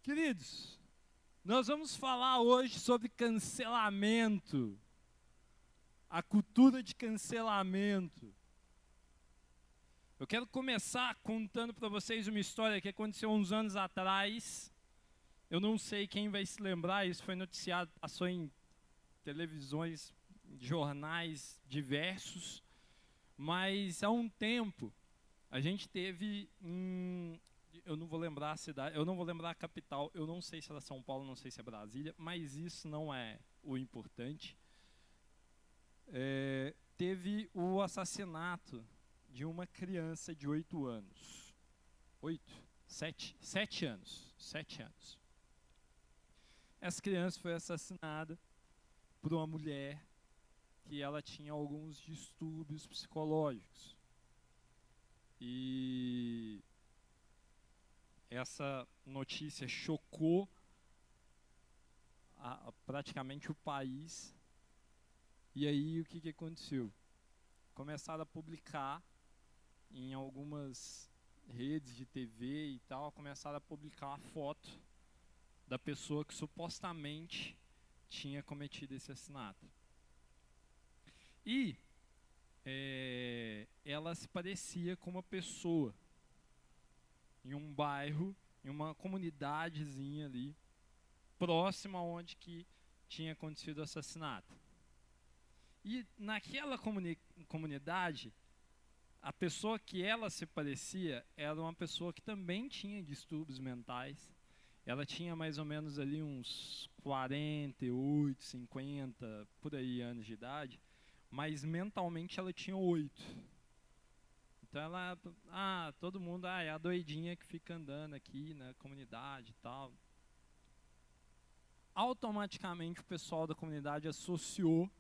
Queridos, nós vamos falar hoje sobre cancelamento, a cultura de cancelamento. Eu quero começar contando para vocês uma história que aconteceu uns anos atrás. Eu não sei quem vai se lembrar, isso foi noticiado, passou em televisões, jornais diversos, mas há um tempo a gente teve eu não vou lembrar a cidade, eu não vou lembrar a capital, eu não sei se era São Paulo, não sei se é Brasília, mas isso não é o importante. Teve o assassinato de uma criança de 8 anos. 7 anos. Essa criança foi assassinada por uma mulher que ela tinha alguns distúrbios psicológicos. E essa notícia chocou praticamente o país. E aí o que aconteceu? Começaram a publicar em algumas redes de TV e tal, começaram a publicar a foto da pessoa que supostamente tinha cometido esse assassinato. E ela se parecia com uma pessoa em um bairro, em uma comunidadezinha ali, próxima onde que tinha acontecido o assassinato. E naquela comunidade, a pessoa que ela se parecia era uma pessoa que também tinha distúrbios mentais. Ela tinha mais ou menos ali uns 48, 50, por aí anos de idade, mas mentalmente ela tinha 8. Então ela, todo mundo, é a doidinha que fica andando aqui na comunidade e tal. Automaticamente o pessoal da comunidade associou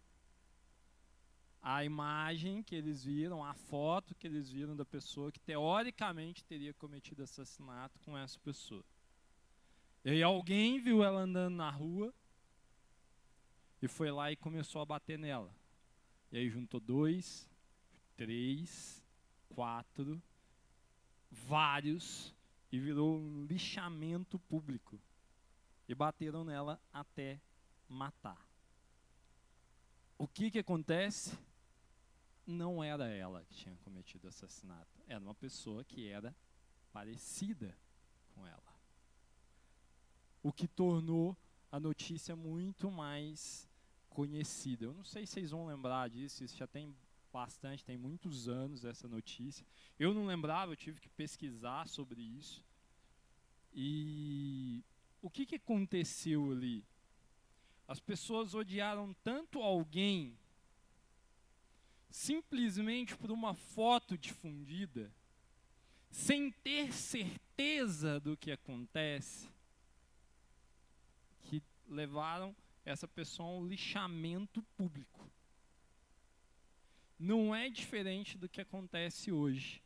a imagem que eles viram, a foto que eles viram da pessoa que teoricamente teria cometido assassinato com essa pessoa. E aí alguém viu ela andando na rua e foi lá e começou a bater nela. E aí juntou 2, 3, 4, vários, e virou um lixamento público. E bateram nela até matar. O que acontece? Não era ela que tinha cometido o assassinato. Era uma pessoa que era parecida com ela. O que tornou a notícia muito mais conhecida. Eu não sei se vocês vão lembrar disso, isso já tem bastante, tem muitos anos essa notícia. Eu não lembrava, eu tive que pesquisar sobre isso. E o que aconteceu ali? As pessoas odiaram tanto alguém simplesmente por uma foto difundida, sem ter certeza do que acontece, que levaram essa pessoa a um lixamento público. Não é diferente do que acontece hoje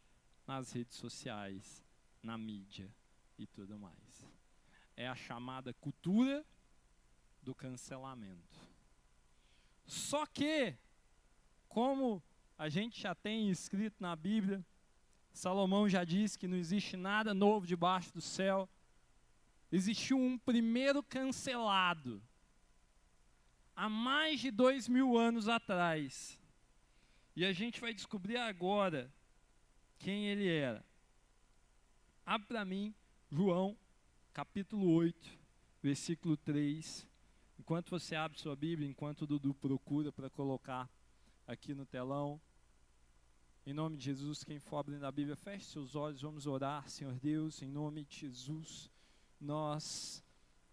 nas redes sociais, na mídia e tudo mais. É a chamada cultura do cancelamento. Só que, como a gente já tem escrito na Bíblia, Salomão já disse que não existe nada novo debaixo do céu. Existiu um primeiro cancelado há mais de 2000 anos atrás. E a gente vai descobrir agora quem ele era. Abre para mim João, capítulo 8, versículo 3. Enquanto você abre sua Bíblia, enquanto o Dudu procura para colocar aqui no telão. Em nome de Jesus, quem for abrindo a Bíblia, feche seus olhos, vamos orar. Senhor Deus, em nome de Jesus, nós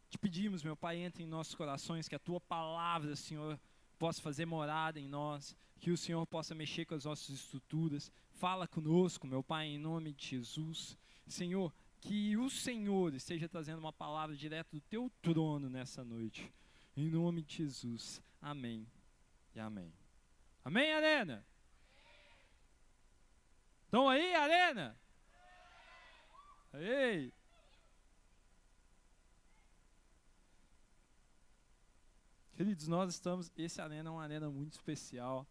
te pedimos, meu Pai, entre em nossos corações, que a Tua palavra, Senhor, possa fazer morada em nós, que o Senhor possa mexer com as nossas estruturas. Fala conosco, meu Pai, em nome de Jesus. Senhor, que o Senhor esteja trazendo uma palavra direto do Teu trono nessa noite. Em nome de Jesus. Amém e amém. Amém, Arena? Estão aí, Arena? Ei! Queridos, esse Arena é uma arena muito especial.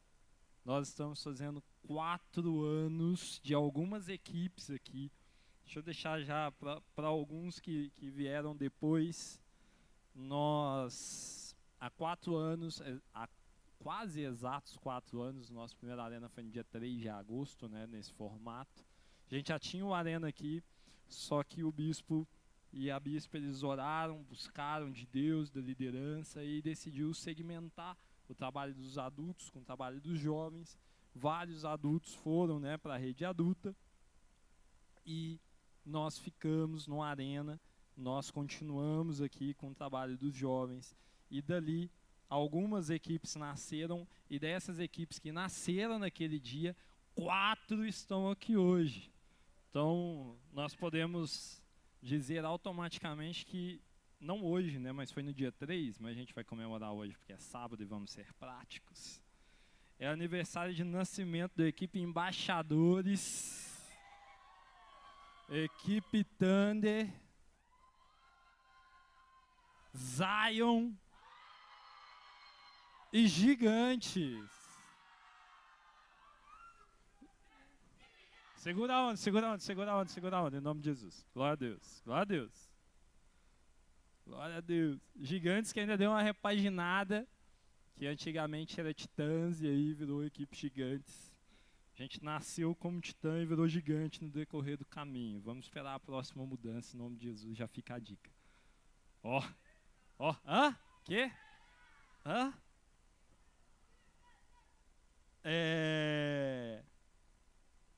Nós estamos fazendo 4 anos de algumas equipes aqui, Deixa eu deixar já para alguns que vieram depois. Nós, há 4 anos, há quase exatos 4 anos, nossa primeira arena foi no dia 3 de agosto, né, nesse formato. A gente já tinha o arena aqui, só que o bispo e a bispa, eles oraram, buscaram de Deus, da liderança, e decidiu segmentar o trabalho dos adultos com o trabalho dos jovens. Vários adultos foram, né, para a rede adulta, e nós ficamos no arena, nós continuamos aqui com o trabalho dos jovens, e dali algumas equipes nasceram, e dessas equipes que nasceram naquele dia, 4 estão aqui hoje. Então, nós podemos dizer automaticamente que, não hoje, né, mas foi no dia 3, mas a gente vai comemorar hoje porque é sábado e vamos ser práticos. É aniversário de nascimento da equipe Embaixadores, equipe Thunder, Zion e Gigantes. Segura a onda, segura a onda, segura a onda, segura a onda, em nome de Jesus. Glória a Deus, glória a Deus. Glória a Deus. Gigantes que ainda deu uma repaginada, que antigamente era Titãs e aí virou equipe Gigantes. A gente nasceu como Titã e virou Gigante no decorrer do caminho. Vamos esperar a próxima mudança, em nome de Jesus, já fica a dica. Ó, hã? Quê? Hã?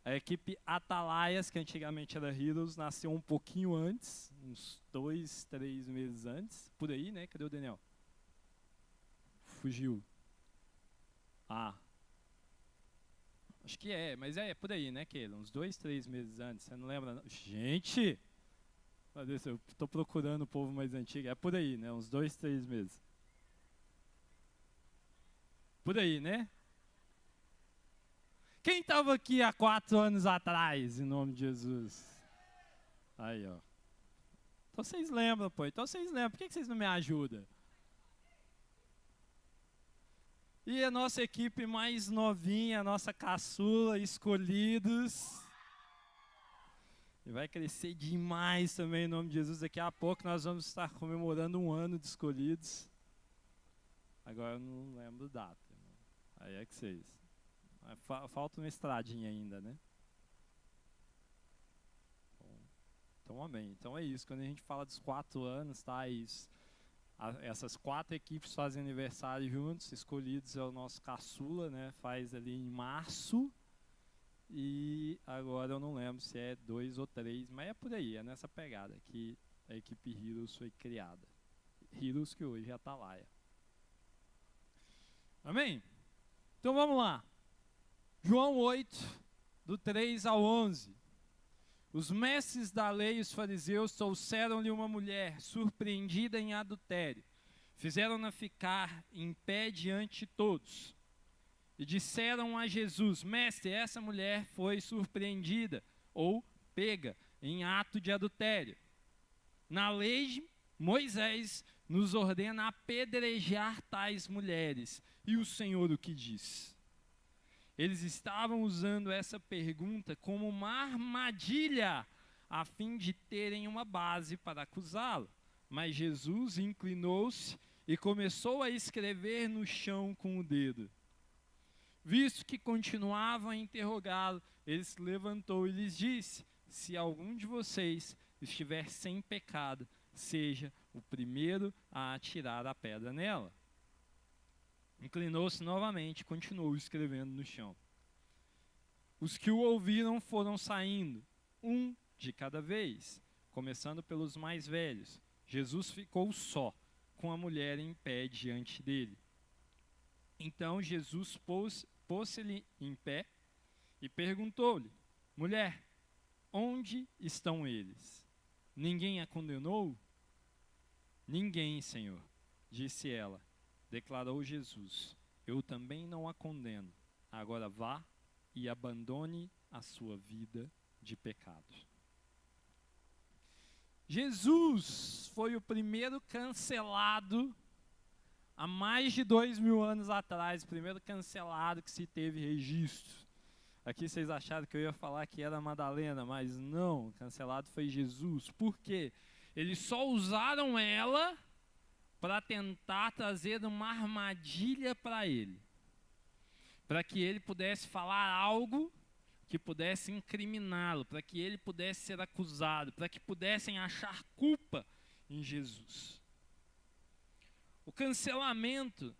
A equipe Atalaias, que antigamente era Heroes, nasceu um pouquinho antes, uns 2, 3 meses antes, por aí, né? Cadê o Daniel? Fugiu. Acho que mas é por aí, né, Keila? Uns 2, 3 meses antes, você não lembra? Não? Gente! Eu tô procurando o povo mais antigo, é por aí, né? Uns 2, 3 meses. Por aí, né? Quem estava aqui há 4 anos atrás, em nome de Jesus? Aí, ó. Então vocês lembram, pô. Então vocês lembram. Por que vocês não me ajudam? E a nossa equipe mais novinha, a nossa caçula, Escolhidos. E vai crescer demais também, em nome de Jesus. Daqui a pouco nós vamos estar comemorando 1 ano de Escolhidos. Agora eu não lembro data. Aí é que vocês... Falta uma estradinha ainda, né? Então, amém. Então é isso. Quando a gente fala dos 4 anos, tá? É isso. Essas 4 equipes fazem aniversário juntos. Escolhidos é o nosso caçula, né? Faz ali em março. E agora eu não lembro se é 2 ou 3, mas é por aí. É nessa pegada que a equipe Heroes foi criada. Heroes que hoje é Atalaia. Amém? Então vamos lá. João 8, do 3 ao 11. Os mestres da lei e os fariseus trouxeram-lhe uma mulher surpreendida em adultério. Fizeram-na ficar em pé diante de todos. E disseram a Jesus: Mestre, essa mulher foi surpreendida ou pega em ato de adultério. Na lei, Moisés nos ordena apedrejar tais mulheres. E o Senhor o que diz? Eles estavam usando essa pergunta como uma armadilha, a fim de terem uma base para acusá-lo. Mas Jesus inclinou-se e começou a escrever no chão com o dedo. Visto que continuavam a interrogá-lo, ele se levantou e lhes disse: Se algum de vocês estiver sem pecado, seja o primeiro a atirar a pedra nela. Inclinou-se novamente e continuou escrevendo no chão. Os que o ouviram foram saindo, um de cada vez, começando pelos mais velhos. Jesus ficou só, com a mulher em pé diante dele. Então Jesus pôs-se-lhe em pé e perguntou-lhe: Mulher, onde estão eles? Ninguém a condenou? Ninguém, Senhor, disse ela. Declarou Jesus: Eu também não a condeno. Agora vá e abandone a sua vida de pecado. Jesus foi o primeiro cancelado há mais de 2000 anos atrás, o primeiro cancelado que se teve registro. Aqui vocês acharam que eu ia falar que era Madalena, mas não, cancelado foi Jesus. Por quê? Eles só usaram ela para tentar trazer uma armadilha para ele. Para que ele pudesse falar algo que pudesse incriminá-lo, para que ele pudesse ser acusado, para que pudessem achar culpa em Jesus. O cancelamento,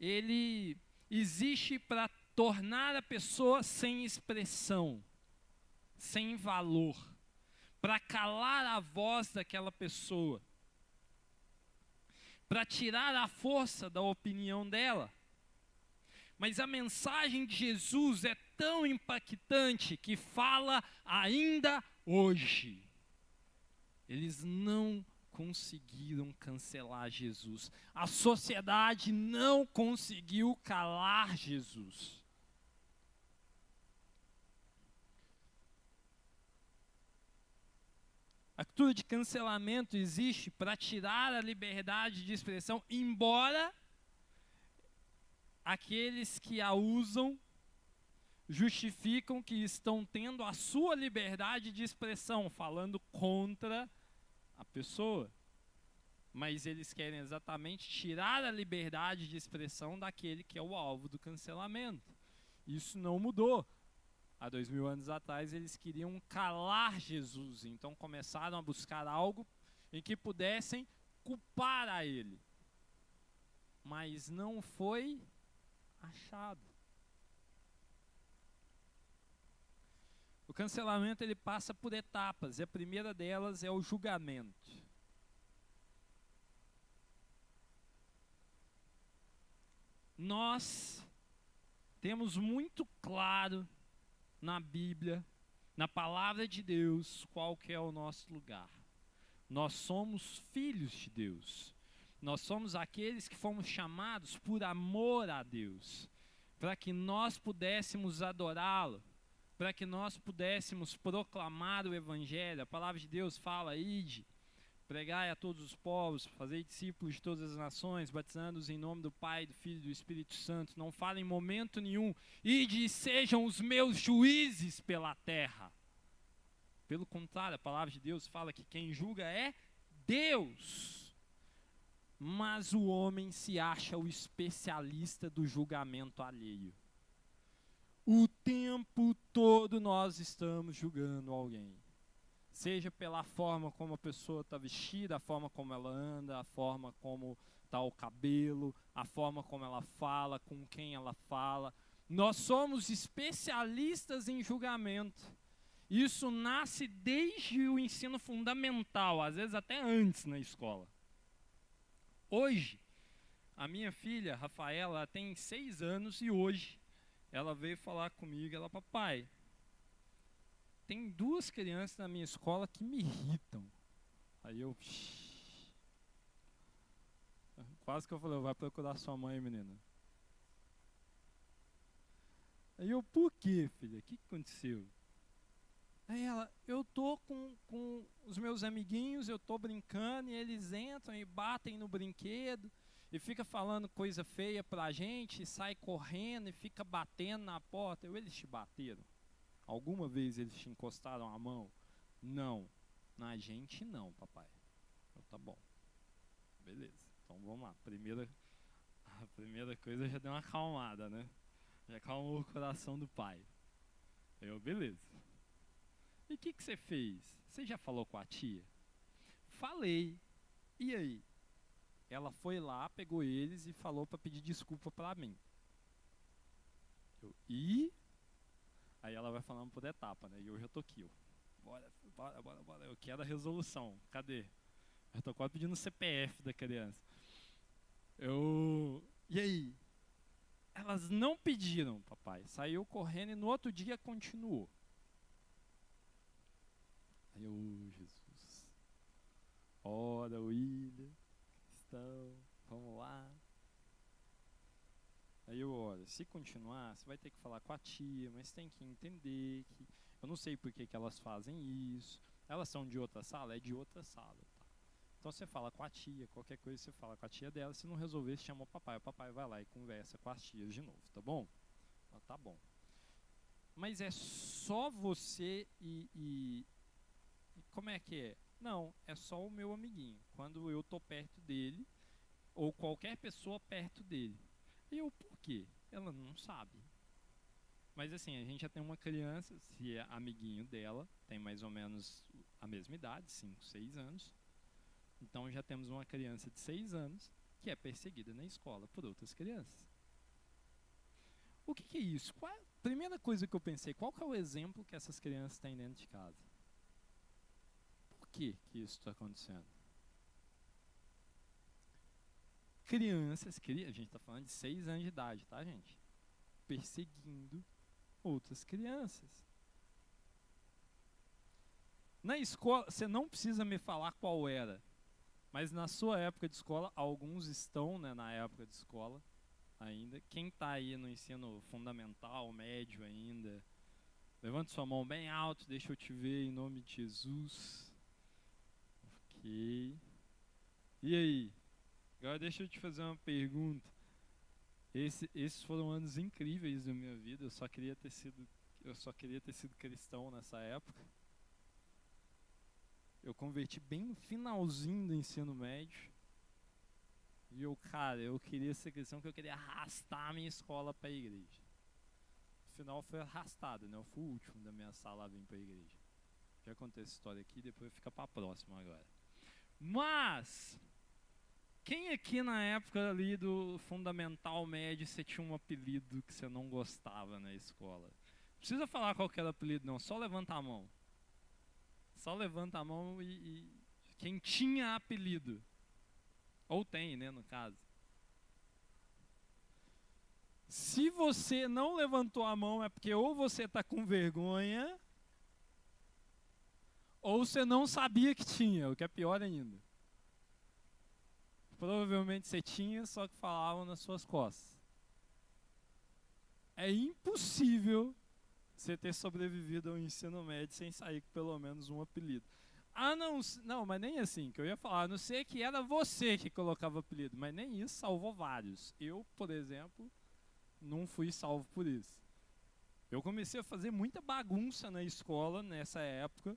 ele existe para tornar a pessoa sem expressão, sem valor, para calar a voz daquela pessoa, para tirar a força da opinião dela. Mas a mensagem de Jesus é tão impactante que fala ainda hoje. Eles não conseguiram cancelar Jesus. A sociedade não conseguiu calar Jesus. A cultura de cancelamento existe para tirar a liberdade de expressão, embora aqueles que a usam justificam que estão tendo a sua liberdade de expressão, falando contra a pessoa. Mas eles querem exatamente tirar a liberdade de expressão daquele que é o alvo do cancelamento. Isso não mudou. Há 2000 anos atrás eles queriam calar Jesus, então começaram a buscar algo em que pudessem culpar a ele. Mas não foi achado. O cancelamento ele passa por etapas, e a primeira delas é o julgamento. Nós temos muito claro na Bíblia, na palavra de Deus, qual que é o nosso lugar. Nós somos filhos de Deus. Nós somos aqueles que fomos chamados por amor a Deus, para que nós pudéssemos adorá-lo, para que nós pudéssemos proclamar o Evangelho. A palavra de Deus fala: ide, pregai a todos os povos, fazei discípulos de todas as nações, batizando-os em nome do Pai, do Filho e do Espírito Santo. Não fala em momento nenhum: ide e sejam os meus juízes pela terra. Pelo contrário, a palavra de Deus fala que quem julga é Deus. Mas o homem se acha o especialista do julgamento alheio. O tempo todo nós estamos julgando alguém. Seja pela forma como a pessoa está vestida, a forma como ela anda, a forma como está o cabelo, a forma como ela fala, com quem ela fala. Nós somos especialistas em julgamento. Isso nasce desde o ensino fundamental, às vezes até antes na escola. Hoje, a minha filha, Rafaela, ela tem 6 anos e hoje ela veio falar comigo, ela: papai, tem 2 crianças na minha escola que me irritam. Aí eu... quase que eu falei: vai procurar sua mãe, menina. Aí eu: por quê, filha? O que aconteceu? Aí ela: eu tô com os meus amiguinhos, eu tô brincando e eles entram e batem no brinquedo e fica falando coisa feia pra gente, e sai correndo e fica batendo na porta. Eles te bateram? Alguma vez eles te encostaram a mão? Não. Na gente não, papai. Eu: tá bom. Beleza. Então vamos lá. A primeira coisa já deu uma acalmada, né? Já acalmou o coração do pai. Eu: beleza. E o que você fez? Você já falou com a tia? Falei. E aí? Ela foi lá, pegou eles e falou para pedir desculpa para mim. E aí ela vai falando por etapa, né? E eu já tô aqui, ó. Bora. Eu quero a resolução. Cadê? Eu tô quase pedindo o CPF da criança. E aí? Elas não pediram, papai. Saiu correndo e no outro dia continuou. Aí eu: Jesus. Ora, William, cristão, vamos lá. Aí eu: olha, se continuar, você vai ter que falar com a tia, mas tem que entender que eu não sei por que elas fazem isso. Elas são de outra sala? É de outra sala, tá? Então você fala com a tia, qualquer coisa você fala com a tia dela. Se não resolver, você chama o papai vai lá e conversa com as tias de novo, tá bom? Ela: tá bom. Mas é só você como é que é? Não, é só o meu amiguinho. Quando eu tô perto dele, ou qualquer pessoa perto dele. E eu, por quê? Ela não sabe. Mas assim, a gente já tem uma criança, se é amiguinho dela, tem mais ou menos a mesma idade, 5, 6 anos. Então já temos uma criança de 6 anos que é perseguida na escola por outras crianças. O que é isso? Primeira coisa que eu pensei, qual que é o exemplo que essas crianças têm dentro de casa? Por que isso está acontecendo? Crianças, a gente está falando de 6 anos de idade, tá, gente? Perseguindo outras crianças. Na escola, você não precisa me falar qual era, mas na sua época de escola, alguns estão, né, na época de escola ainda. Quem está aí no ensino fundamental, médio ainda, levante sua mão bem alto, deixa eu te ver em nome de Jesus. Ok. E aí? Agora deixa eu te fazer uma pergunta. Esses foram anos incríveis da minha vida. Eu só queria ter sido cristão nessa época. Eu converti bem no finalzinho do ensino médio. E eu queria ser cristão porque eu queria arrastar a minha escola para a igreja. No final foi arrastado, né? Eu fui o último da minha sala a vir para a igreja. Já contei essa história aqui, depois fica para a próxima agora. Mas quem aqui na época ali do fundamental médio você tinha um apelido que você não gostava na escola? Não precisa falar qual que era o apelido não, só levanta a mão. Só levanta a mão e quem tinha apelido. Ou tem, né, no caso. Se você não levantou a mão é porque ou você está com vergonha ou você não sabia que tinha, o que é pior ainda. Provavelmente você tinha, só que falavam nas suas costas. É impossível você ter sobrevivido ao ensino médio sem sair com pelo menos um apelido. Ah, não, mas nem assim, que eu ia falar, a não ser que era você que colocava apelido, mas nem isso salvou vários. Eu, por exemplo, não fui salvo por isso. Eu comecei a fazer muita bagunça na escola nessa época,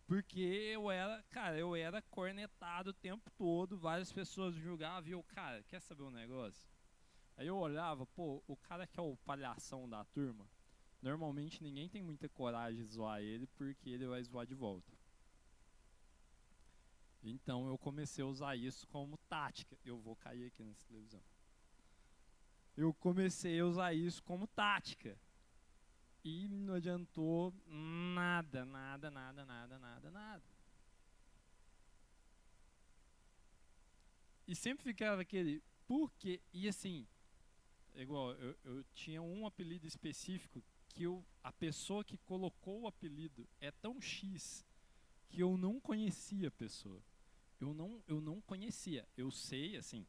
porque eu era cornetado o tempo todo, várias pessoas julgavam e eu, cara, quer saber um negócio? Aí eu olhava, pô, o cara que é o palhação da turma, normalmente ninguém tem muita coragem de zoar ele, porque ele vai zoar de volta. Então eu comecei a usar isso como tática. Eu vou cair aqui nessa televisão. Eu comecei a usar isso como tática. E não adiantou nada. E sempre ficava aquele, por quê? E assim, igual, eu tinha um apelido específico que a pessoa que colocou o apelido é tão X que eu não conhecia a pessoa. Eu não conhecia. Eu sei, assim.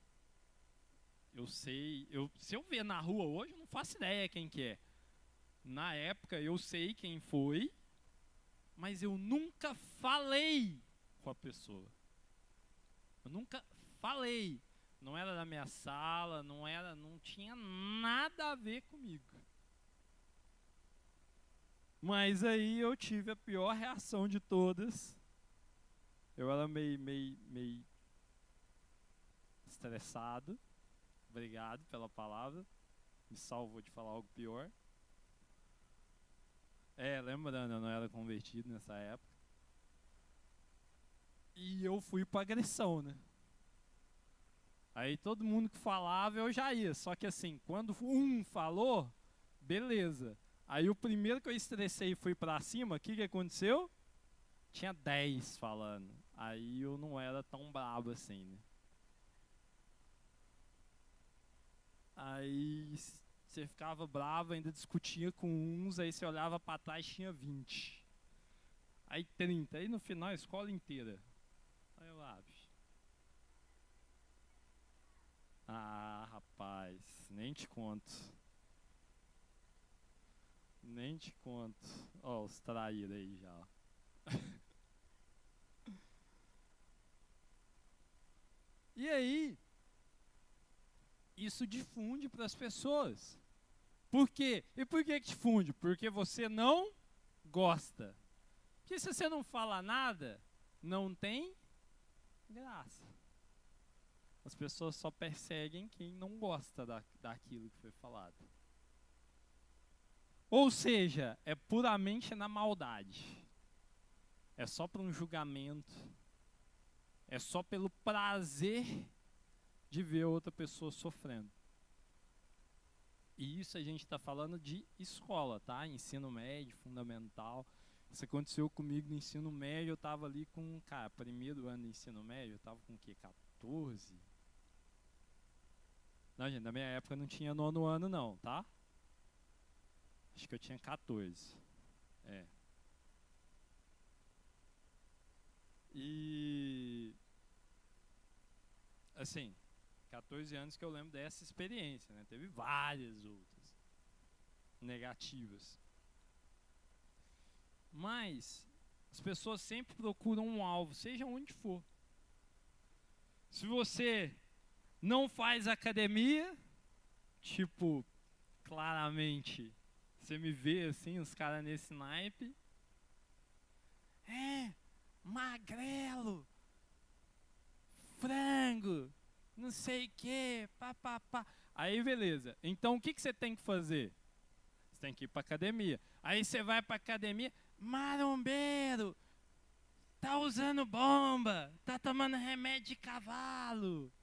Se eu ver na rua hoje, eu não faço ideia quem que é. Na época eu sei quem foi, mas eu nunca falei com a pessoa. Eu nunca falei. Não era da minha sala, não tinha nada a ver comigo. Mas aí eu tive a pior reação de todas. Eu era meio estressado. Obrigado pela palavra. Me salvou de falar algo pior. Lembrando, eu não era convertido nessa época. E eu fui pra agressão, né? Aí todo mundo que falava eu já ia. Só que assim, quando um falou, beleza. Aí o primeiro que eu estressei e fui pra cima, o que aconteceu? Tinha 10 falando. Aí eu não era tão brabo assim, né? Aí você ficava bravo, ainda discutia com uns, aí você olhava pra trás, tinha 20. Aí 30, aí no final a escola inteira. Aí eu bicho. Rapaz, nem te conto. Nem te conto. Ó, os traíra aí já. E aí, isso difunde para as pessoas. Por quê? E por que te funde? Porque você não gosta. Porque se você não fala nada, não tem graça. As pessoas só perseguem quem não gosta daquilo que foi falado. Ou seja, é puramente na maldade. É só para um julgamento. É só pelo prazer de ver outra pessoa sofrendo. E isso a gente está falando de escola, tá? Ensino médio, fundamental. Isso aconteceu comigo no ensino médio. Eu estava ali com, cara, primeiro ano do ensino médio, eu estava com o quê? 14? Não, gente, na minha época não tinha nono ano não, tá? Acho que eu tinha 14. É. E, assim, 14 anos que eu lembro dessa experiência, né? Teve várias outras negativas. Mas as pessoas sempre procuram um alvo, seja onde for. Se você não faz academia, tipo, claramente, você me vê assim, os caras nesse naipe. Magrelo, frango, não sei o que, papapá. Aí beleza, então o que você tem que fazer? Você tem que ir pra academia. Aí você vai pra academia, marombeiro, tá usando bomba, tá tomando remédio de cavalo,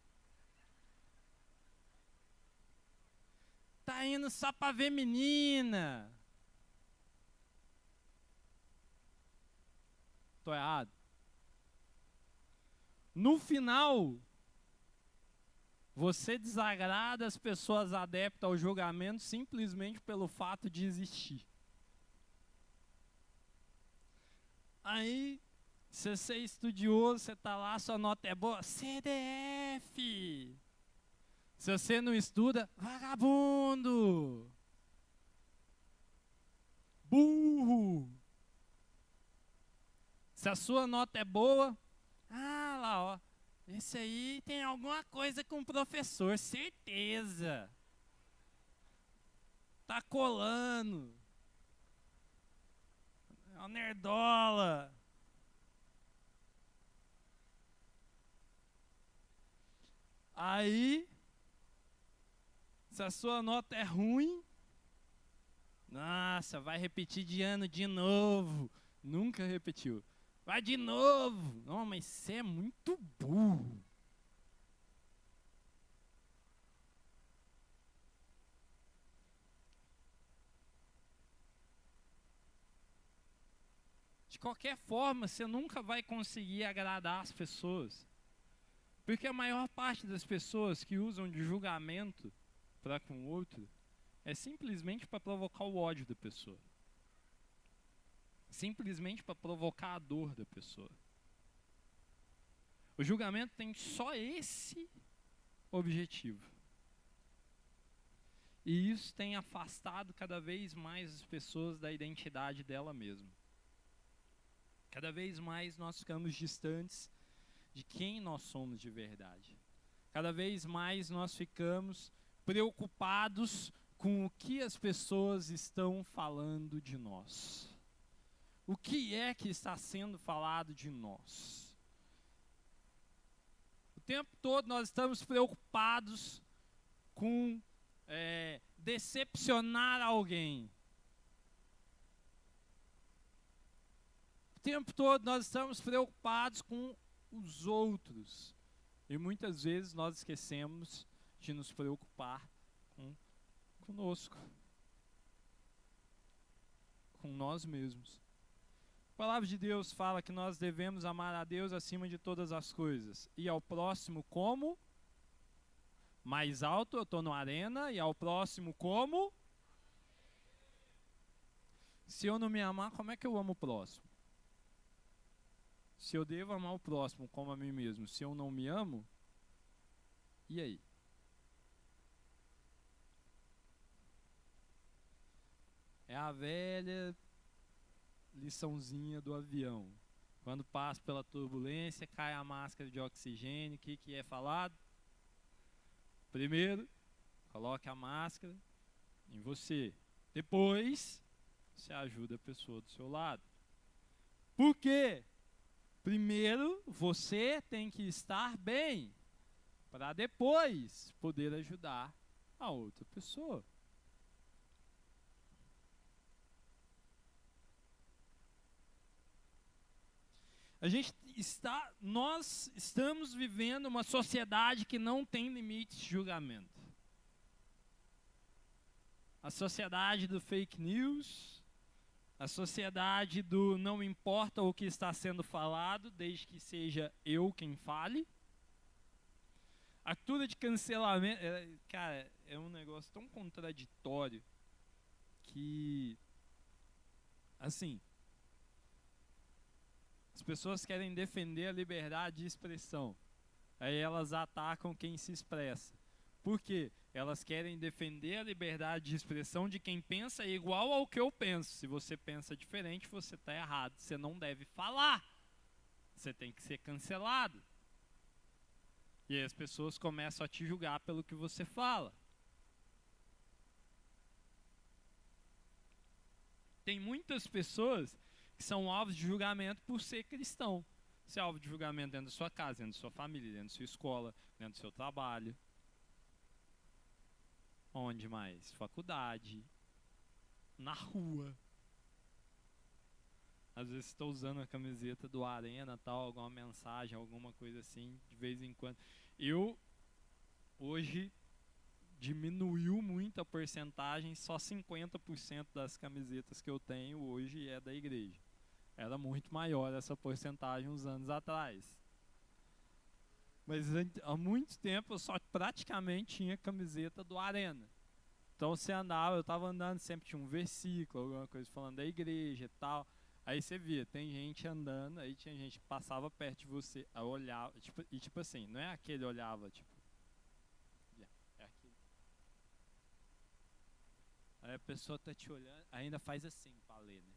tá indo só pra ver menina. Tô errado? No final, você desagrada as pessoas adeptas ao julgamento simplesmente pelo fato de existir. Aí, se você é estudioso, você tá lá, sua nota é boa, CDF. Se você não estuda, vagabundo. Burro. Se a sua nota é boa, lá, ó, esse aí tem alguma coisa com o professor, certeza. Tá colando. É uma nerdola. Aí, se a sua nota é ruim, nossa, vai repetir de ano de novo. Nunca repetiu. Vai de novo. Não, mas você é muito burro. De qualquer forma, você nunca vai conseguir agradar as pessoas. Porque a maior parte das pessoas que usam de julgamento para com o outro é simplesmente para provocar o ódio da pessoa. Simplesmente para provocar a dor da pessoa. O julgamento tem só esse objetivo. E isso tem afastado cada vez mais as pessoas da identidade dela mesma. Cada vez mais nós ficamos distantes de quem nós somos de verdade. Cada vez mais nós ficamos preocupados com o que as pessoas estão falando de nós. O que é que está sendo falado de nós? O tempo todo nós estamos preocupados com decepcionar alguém. O tempo todo nós estamos preocupados com os outros. E muitas vezes nós esquecemos de nos preocupar conosco. Com nós mesmos. A palavra de Deus fala que nós devemos amar a Deus acima de todas as coisas. E ao próximo como? Mais alto, eu estou no arena. E ao próximo como? Se eu não me amar, como é que eu amo o próximo? Se eu devo amar o próximo como a mim mesmo, se eu não me amo, e aí? É a velha liçãozinha do avião. Quando passa pela turbulência, cai a máscara de oxigênio, o que é falado? Primeiro, coloque a máscara em você. Depois, você ajuda a pessoa do seu lado. Por quê? Primeiro, você tem que estar bem, para depois poder ajudar a outra pessoa. Nós estamos vivendo uma sociedade que não tem limites de julgamento. A sociedade do fake news, a sociedade do não importa o que está sendo falado, desde que seja eu quem fale. A cultura de cancelamento, cara, é um negócio tão contraditório que, assim, as pessoas querem defender a liberdade de expressão. Aí elas atacam quem se expressa. Por quê? Elas querem defender a liberdade de expressão de quem pensa igual ao que eu penso. Se você pensa diferente, você está errado. Você não deve falar. Você tem que ser cancelado. E aí as pessoas começam a te julgar pelo que você fala. Tem muitas pessoas que são alvos de julgamento por ser cristão. Você é alvo de julgamento dentro da sua casa, dentro da sua família, dentro da sua escola, dentro do seu trabalho. Onde mais? Faculdade. Na rua. Às vezes estou usando a camiseta do Arena, tal, alguma mensagem, alguma coisa assim, de vez em quando. Eu, hoje, diminuiu muito a porcentagem, só 50% das camisetas que eu tenho hoje é da igreja. Era muito maior essa porcentagem uns anos atrás. Mas há muito tempo eu só praticamente tinha camiseta do Arena. Então você andava, eu estava andando, sempre tinha um versículo, alguma coisa falando da igreja e tal. Aí você via, tem gente andando, aí tinha gente que passava perto de você, aí olhava, tipo assim, não é aquele olhava, tipo, é aquele. Aí a pessoa tá te olhando, ainda faz assim pra ler, né?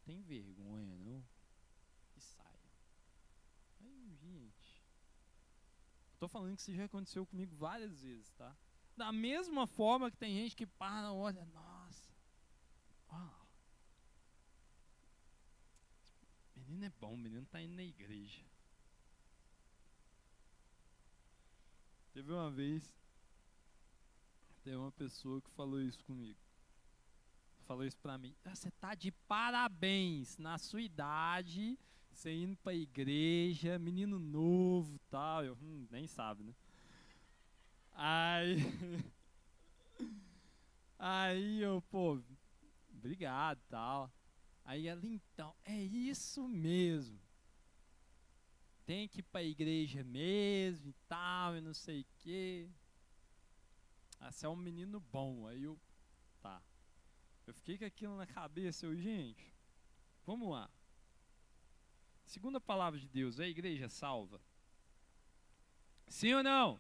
Tem vergonha, não? E sai. Aí, gente. Tô falando que isso já aconteceu comigo várias vezes, tá? Da mesma forma que tem gente que para, olha, nossa. Uau. Menino é bom, menino tá indo na igreja. Teve uma vez, tem uma pessoa que falou isso comigo. Falou isso pra mim. Ah, você tá de parabéns na sua idade, você indo pra igreja, menino novo e tal. Eu, nem sabe, né? Aí, aí eu, pô, obrigado e tal. Aí ela, então, é isso mesmo. Tem que ir pra igreja mesmo e tal, e não sei o quê. Ah, você é um menino bom. Aí eu, tá. Eu fiquei com aquilo na cabeça, gente, vamos lá. Segundo a palavra de Deus, a igreja salva? Sim ou não?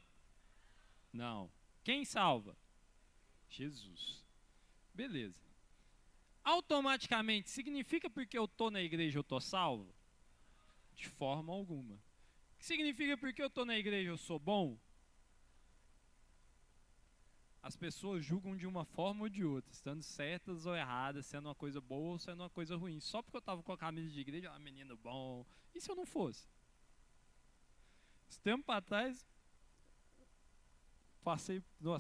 Não. Quem salva? Jesus. Beleza. Automaticamente, significa porque eu estou na igreja eu estou salvo? De forma alguma. Significa porque eu estou na igreja eu sou bom? As pessoas julgam de uma forma ou de outra, estando certas ou erradas, sendo uma coisa boa ou sendo uma coisa ruim. Só porque eu estava com a camisa de igreja, menino bom. E se eu não fosse? Esse tempo atrás,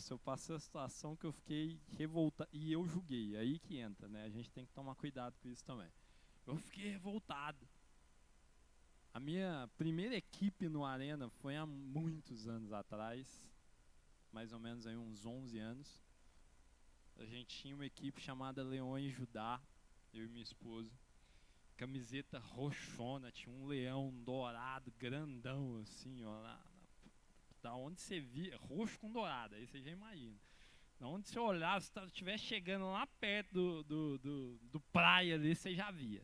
eu passei a situação que eu fiquei revoltado, e eu julguei, aí que entra, né? A gente tem que tomar cuidado com isso também. Eu fiquei revoltado. A minha primeira equipe no Arena foi há muitos anos atrás, mais ou menos aí uns 11 anos. A gente tinha uma equipe chamada Leões Judá, eu e minha esposa. Camiseta roxona, tinha um leão dourado, grandão assim, ó. Da onde você via, roxo com dourado, aí você já imagina. Da onde você olhava, se estivesse chegando lá perto do praia ali, você já via.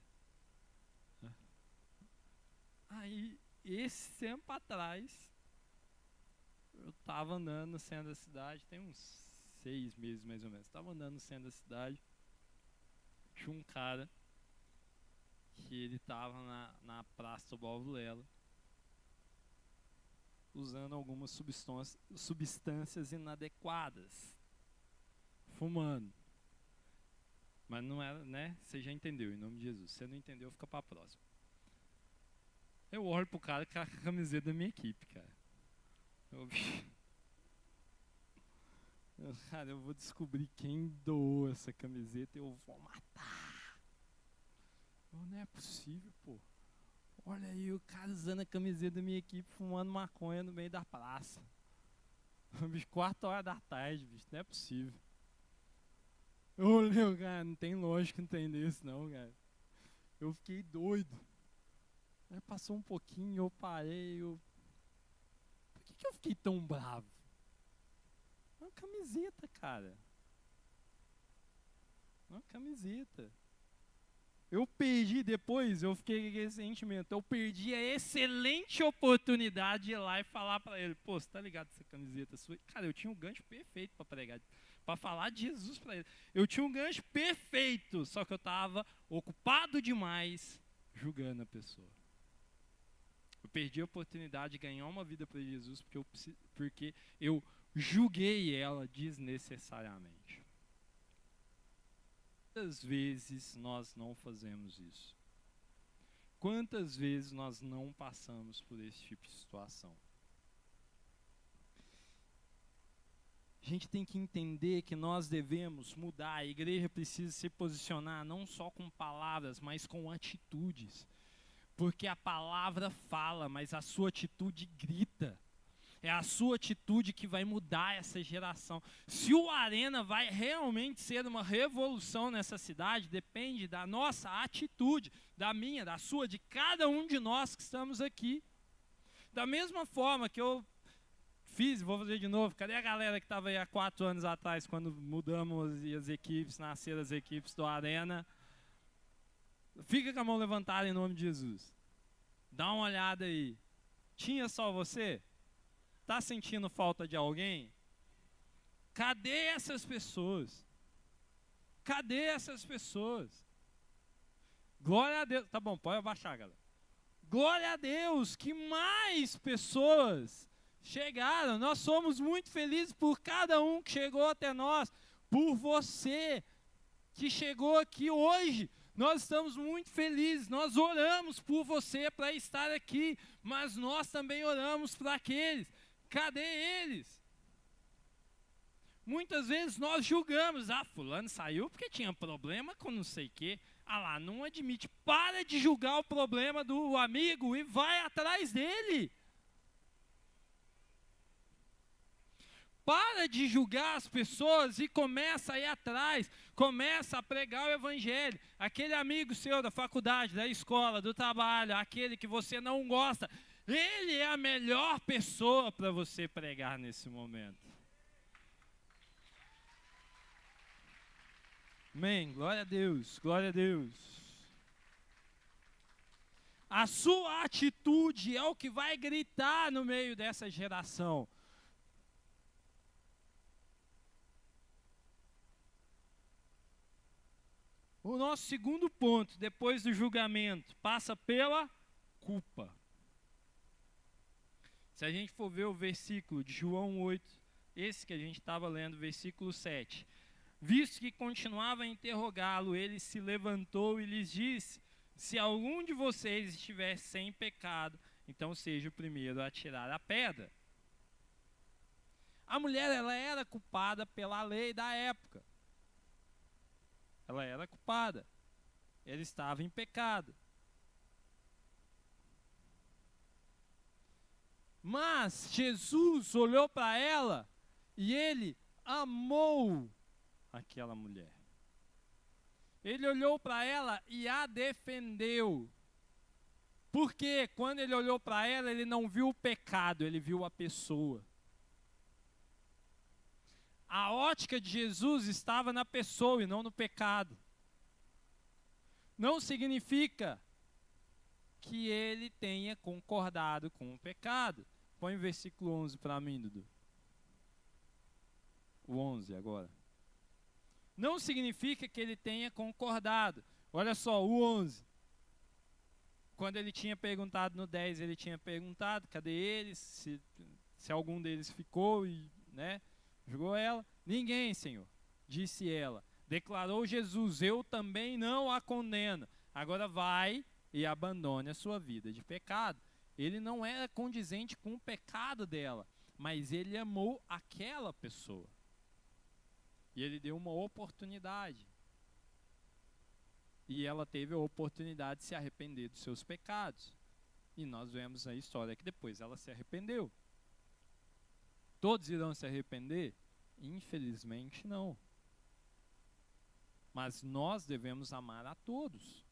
Aí, esse tempo atrás, eu tava andando no centro da cidade, tem uns 6 meses mais ou menos. Tava andando no centro da cidade, tinha um cara que ele tava na Praça do Balvulela. usando algumas substâncias inadequadas, fumando. Mas não era, né? Você já entendeu, em nome de Jesus. Se você não entendeu, fica para a próxima. Eu olho pro cara com a camiseta da minha equipe, cara. Cara, eu vou descobrir quem doou essa camiseta e eu vou matar. Não é possível, pô. Olha aí o cara usando a camiseta da minha equipe, fumando maconha no meio da praça. Bicho, 4 horas da tarde, bicho, não é possível. Eu olhei, cara, não tem lógica entender isso não, cara. Eu fiquei doido. Aí passou um pouquinho, eu parei, Por que eu fiquei tão bravo? Uma camiseta, cara. Uma camiseta. Eu perdi depois, eu fiquei com esse sentimento. Eu perdi a excelente oportunidade de ir lá e falar pra ele: pô, você tá ligado essa camiseta sua? Cara, eu tinha um gancho perfeito pra pregar, pra falar de Jesus pra ele. Eu tinha um gancho perfeito, só que eu tava ocupado demais julgando a pessoa. Eu perdi a oportunidade de ganhar uma vida para Jesus porque eu julguei ela desnecessariamente. Quantas vezes nós não fazemos isso? Quantas vezes nós não passamos por esse tipo de situação? A gente tem que entender que nós devemos mudar. A igreja precisa se posicionar não só com palavras, mas com atitudes. Porque a palavra fala, mas a sua atitude grita. É a sua atitude que vai mudar essa geração. Se o Arena vai realmente ser uma revolução nessa cidade, depende da nossa atitude, da minha, da sua, de cada um de nós que estamos aqui. Da mesma forma que eu fiz, vou fazer de novo. Cadê a galera que estava aí há 4 anos atrás, quando mudamos as equipes, nasceram as equipes do Arena? Fica com a mão levantada em nome de Jesus. Dá uma olhada aí. Tinha só você? Está sentindo falta de alguém? Cadê essas pessoas? Cadê essas pessoas? Glória a Deus. Tá bom, pode abaixar, galera. Glória a Deus que mais pessoas chegaram. Nós somos muito felizes por cada um que chegou até nós. Por você que chegou aqui hoje. Nós estamos muito felizes, nós oramos por você para estar aqui, mas nós também oramos para aqueles. Cadê eles? Muitas vezes nós julgamos, fulano saiu porque tinha problema com não sei o quê. Lá, não admite. Para de julgar o problema do amigo e vai atrás dele. Para de julgar as pessoas e começa a ir atrás, começa a pregar o evangelho. Aquele amigo seu da faculdade, da escola, do trabalho, aquele que você não gosta, ele é a melhor pessoa para você pregar nesse momento. Amém, glória a Deus, glória a Deus. A sua atitude é o que vai gritar no meio dessa geração. O nosso segundo ponto, depois do julgamento, passa pela culpa. Se a gente for ver o versículo de João 8, esse que a gente estava lendo, versículo 7. Visto que continuava a interrogá-lo, ele se levantou e lhes disse: se algum de vocês estiver sem pecado, então seja o primeiro a tirar a pedra. A mulher, ela era culpada pela lei da época. Ela era culpada. Ela estava em pecado. Mas Jesus olhou para ela e ele amou aquela mulher. Ele olhou para ela e a defendeu. Porque quando ele olhou para ela, ele não viu o pecado, ele viu a pessoa. A ótica de Jesus estava na pessoa e não no pecado. Não significa que ele tenha concordado com o pecado. Põe o versículo 11 para mim, Dudu. O 11 agora. Não significa que ele tenha concordado. Olha só, o 11. Quando ele tinha perguntado no 10, ele tinha perguntado, cadê eles? Se algum deles ficou e, né, jogou ela. Ninguém, Senhor, disse ela. Declarou Jesus, eu também não a condeno. Agora vai e abandone a sua vida de pecado. Ele não era condizente com o pecado dela, mas ele amou aquela pessoa. E ele deu uma oportunidade. E ela teve a oportunidade de se arrepender dos seus pecados. E nós vemos a história que depois ela se arrependeu. Todos irão se arrepender? Infelizmente não. Mas nós devemos amar a todos.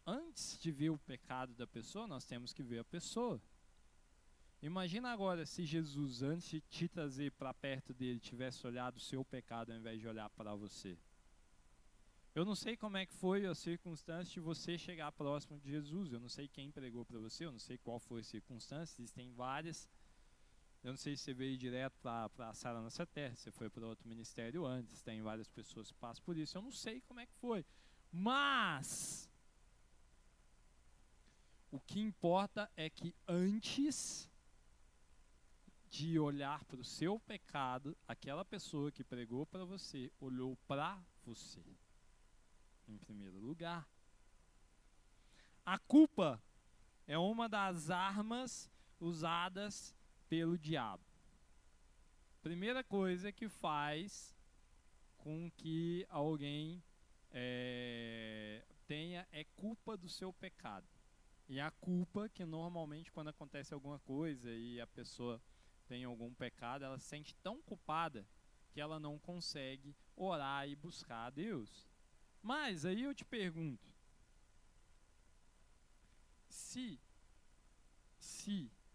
Antes de ver o pecado da pessoa, nós temos que ver a pessoa. Imagina agora se Jesus, antes de te trazer para perto dele, tivesse olhado o seu pecado ao invés de olhar para você. Eu não sei como é que foi a circunstância de você chegar próximo de Jesus. Eu não sei quem pregou para você, eu não sei qual foi a circunstância, existem várias. Eu não sei se você veio direto para a Sara Nossa Terra, se foi para outro ministério antes, tem várias pessoas que passam por isso. Eu não sei como é que foi. Mas o que importa é que antes de olhar para o seu pecado, aquela pessoa que pregou para você olhou para você. Em primeiro lugar. A culpa é uma das armas usadas pelo diabo. Primeira coisa que faz com que alguém tenha é culpa do seu pecado. E a culpa que normalmente quando acontece alguma coisa e a pessoa tem algum pecado, ela se sente tão culpada que ela não consegue orar e buscar a Deus. Mas aí eu te pergunto, se,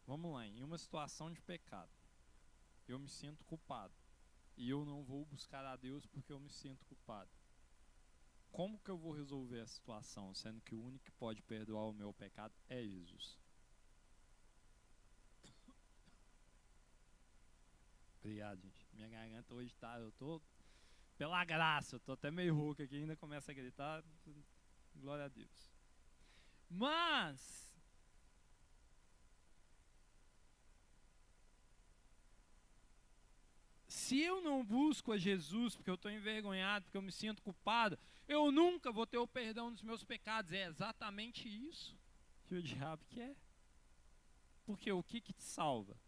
vamos lá, em uma situação de pecado, eu me sinto culpado, e eu não vou buscar a Deus porque eu me sinto culpado, como que eu vou resolver a situação, sendo que o único que pode perdoar o meu pecado é Jesus? Obrigado, gente. Minha garganta hoje tá, eu tô... Pela graça, eu tô até meio rouco aqui, ainda começa a gritar, glória a Deus. Mas, se eu não busco a Jesus porque eu estou envergonhado, porque eu me sinto culpado, eu nunca vou ter o perdão dos meus pecados. É exatamente isso que o diabo quer. Porque o que te salva?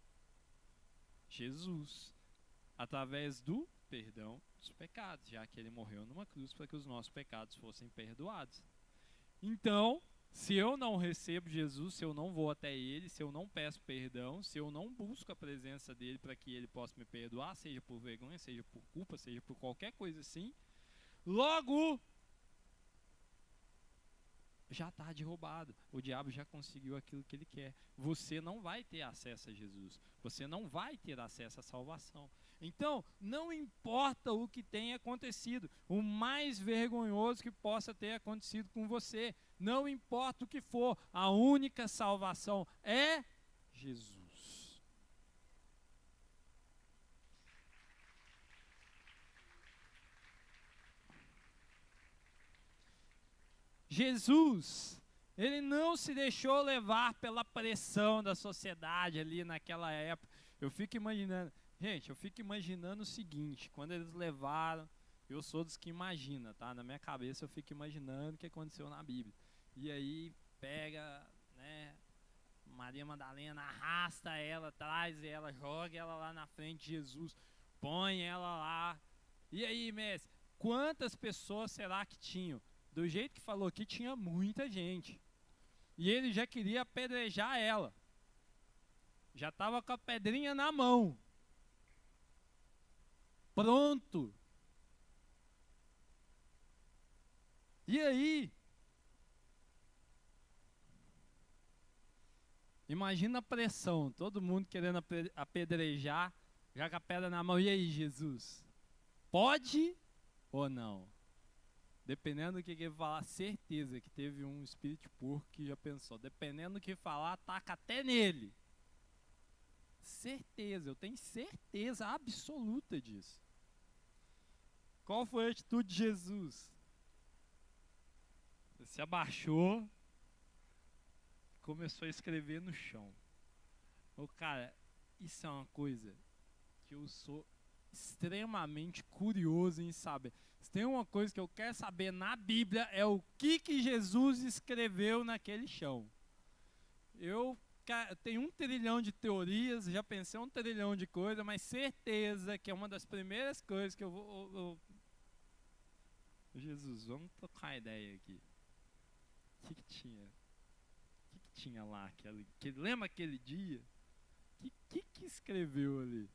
Jesus, através do perdão dos pecados, já que ele morreu numa cruz para que os nossos pecados fossem perdoados. Então, se eu não recebo Jesus, se eu não vou até ele, se eu não peço perdão, se eu não busco a presença dele para que ele possa me perdoar, seja por vergonha, seja por culpa, seja por qualquer coisa assim, logo já está derrubado. O diabo já conseguiu aquilo que ele quer. Você não vai ter acesso a Jesus. Você não vai ter acesso à salvação. Então, não importa o que tenha acontecido, o mais vergonhoso que possa ter acontecido com você, não importa o que for, a única salvação é Jesus. Jesus, ele não se deixou levar pela pressão da sociedade ali naquela época. Eu fico imaginando o seguinte, quando eles levaram, eu sou dos que imagina, tá? Na minha cabeça eu fico imaginando o que aconteceu na Bíblia. E aí pega, né, Maria Madalena, arrasta ela, traz ela, joga ela lá na frente de Jesus, põe ela lá. E aí, mestre, quantas pessoas será que tinham? Do jeito que falou aqui, tinha muita gente. E ele já queria apedrejar ela. Já estava com a pedrinha na mão. Pronto. E aí? Imagina a pressão. Todo mundo querendo apedrejar, já com a pedra na mão. E aí, Jesus? Pode ou não? Dependendo do que ele falar, certeza que teve um espírito porco que já pensou. Dependendo do que falar, ataca até nele. Certeza, eu tenho certeza absoluta disso. Qual foi a atitude de Jesus? Se abaixou, começou a escrever no chão. Ô, cara, isso é uma coisa que eu sou extremamente curioso em saber. Se tem uma coisa que eu quero saber na Bíblia é o que Jesus escreveu naquele chão. Eu tenho 1 trilhão de teorias, já pensei 1 trilhão de coisas, mas certeza que é uma das primeiras coisas que eu vou... Jesus, vamos trocar ideia aqui. O que tinha? O que tinha lá? Lembra aquele dia? O que escreveu ali?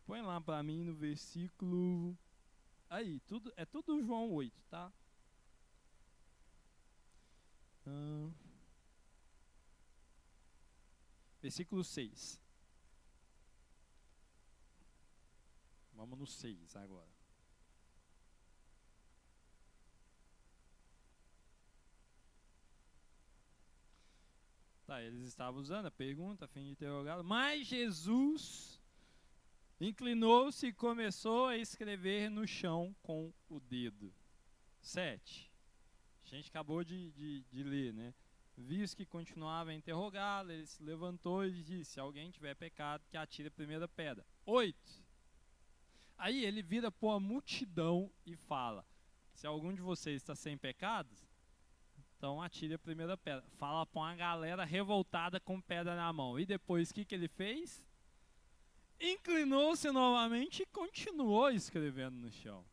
Põe lá pra mim no versículo... Aí, é tudo João 8, tá? Versículo 6. Vamos no 6 agora. Tá, eles estavam usando a pergunta a fim de interrogá-lo, mas Jesus inclinou-se e começou a escrever no chão com o dedo. 7. A gente acabou de ler, né? Visto que continuava a interrogá-lo, ele se levantou e disse: se alguém tiver pecado, que atire a primeira pedra. 8. Aí ele vira para a multidão e fala: se algum de vocês está sem pecados, então atire a primeira pedra. Fala para uma galera revoltada com pedra na mão. E depois o que ele fez? Inclinou-se novamente e continuou escrevendo no chão.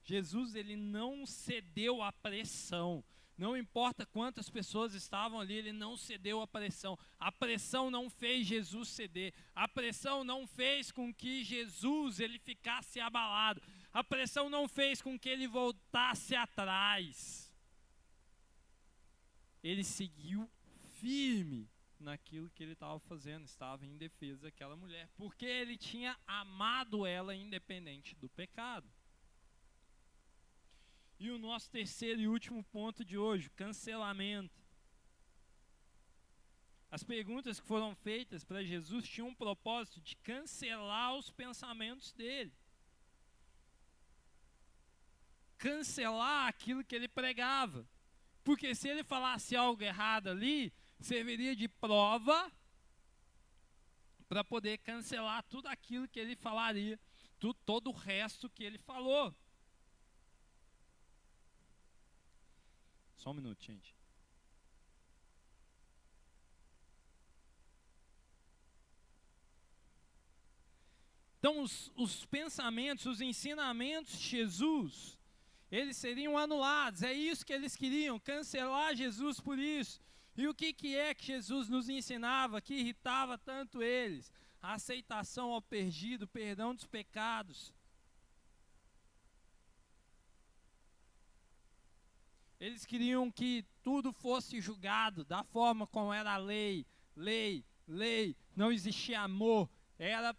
Jesus, ele não cedeu à pressão. Não importa quantas pessoas estavam ali, ele não cedeu à pressão. A pressão não fez Jesus ceder. A pressão não fez com que Jesus ele ficasse abalado. A pressão não fez com que ele voltasse atrás. Ele seguiu firme naquilo que ele estava fazendo, estava em defesa daquela mulher, porque ele tinha amado ela independente do pecado. E o nosso terceiro e último ponto de hoje, cancelamento. As perguntas que foram feitas para Jesus tinham um propósito de cancelar os pensamentos dele. Cancelar aquilo que ele pregava. Porque se ele falasse algo errado ali, serviria de prova para poder cancelar tudo aquilo que ele falaria, todo o resto que ele falou. Só um minuto, gente. Então, os pensamentos, os ensinamentos de Jesus, eles seriam anulados. É isso que eles queriam, cancelar Jesus por isso. E o que é que Jesus nos ensinava, que irritava tanto eles? A aceitação ao perdido, perdão dos pecados. Eles queriam que tudo fosse julgado da forma como era a lei. Lei. Não existia amor. Era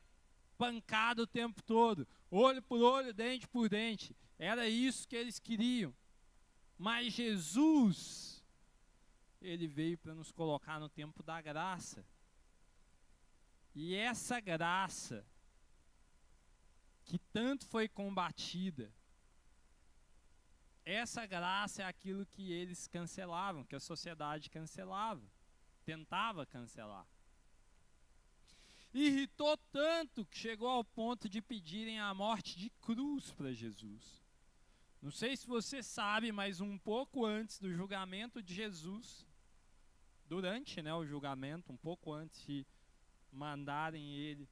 pancada o tempo todo. Olho por olho, dente por dente. Era isso que eles queriam. Mas Jesus, ele veio para nos colocar no tempo da graça. E essa graça, que tanto foi combatida, essa graça é aquilo que eles cancelavam, que a sociedade cancelava, tentava cancelar. Irritou tanto que chegou ao ponto de pedirem a morte de cruz para Jesus. Não sei se você sabe, mas um pouco antes do julgamento de Jesus, durante o julgamento, um pouco antes de mandarem ele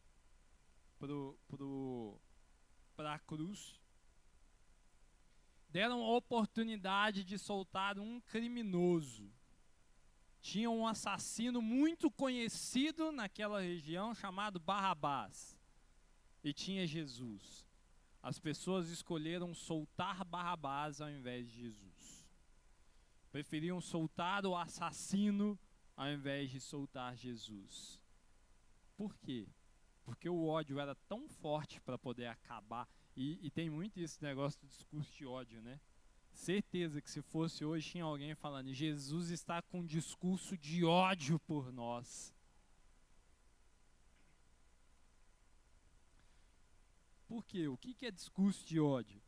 para a cruz, deram a oportunidade de soltar um criminoso. Tinha um assassino muito conhecido naquela região chamado Barrabás. E tinha Jesus. As pessoas escolheram soltar Barrabás ao invés de Jesus. Preferiam soltar o assassino ao invés de soltar Jesus. Por quê? Porque o ódio era tão forte para poder acabar. E tem muito esse negócio do discurso de ódio, né? Certeza que se fosse hoje tinha alguém falando: Jesus está com um discurso de ódio por nós. Por quê? O que é discurso de ódio?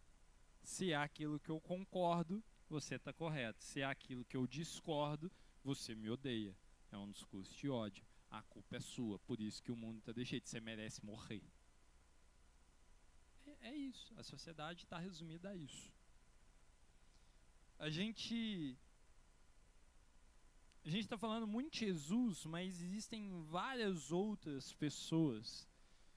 Se é aquilo que eu concordo, você está correto. Se é aquilo que eu discordo, você me odeia. É um discurso de ódio. A culpa é sua, por isso que o mundo está desse jeito. Você merece morrer. É isso. A sociedade está resumida a isso. A gente está falando muito de Jesus, mas existem várias outras pessoas,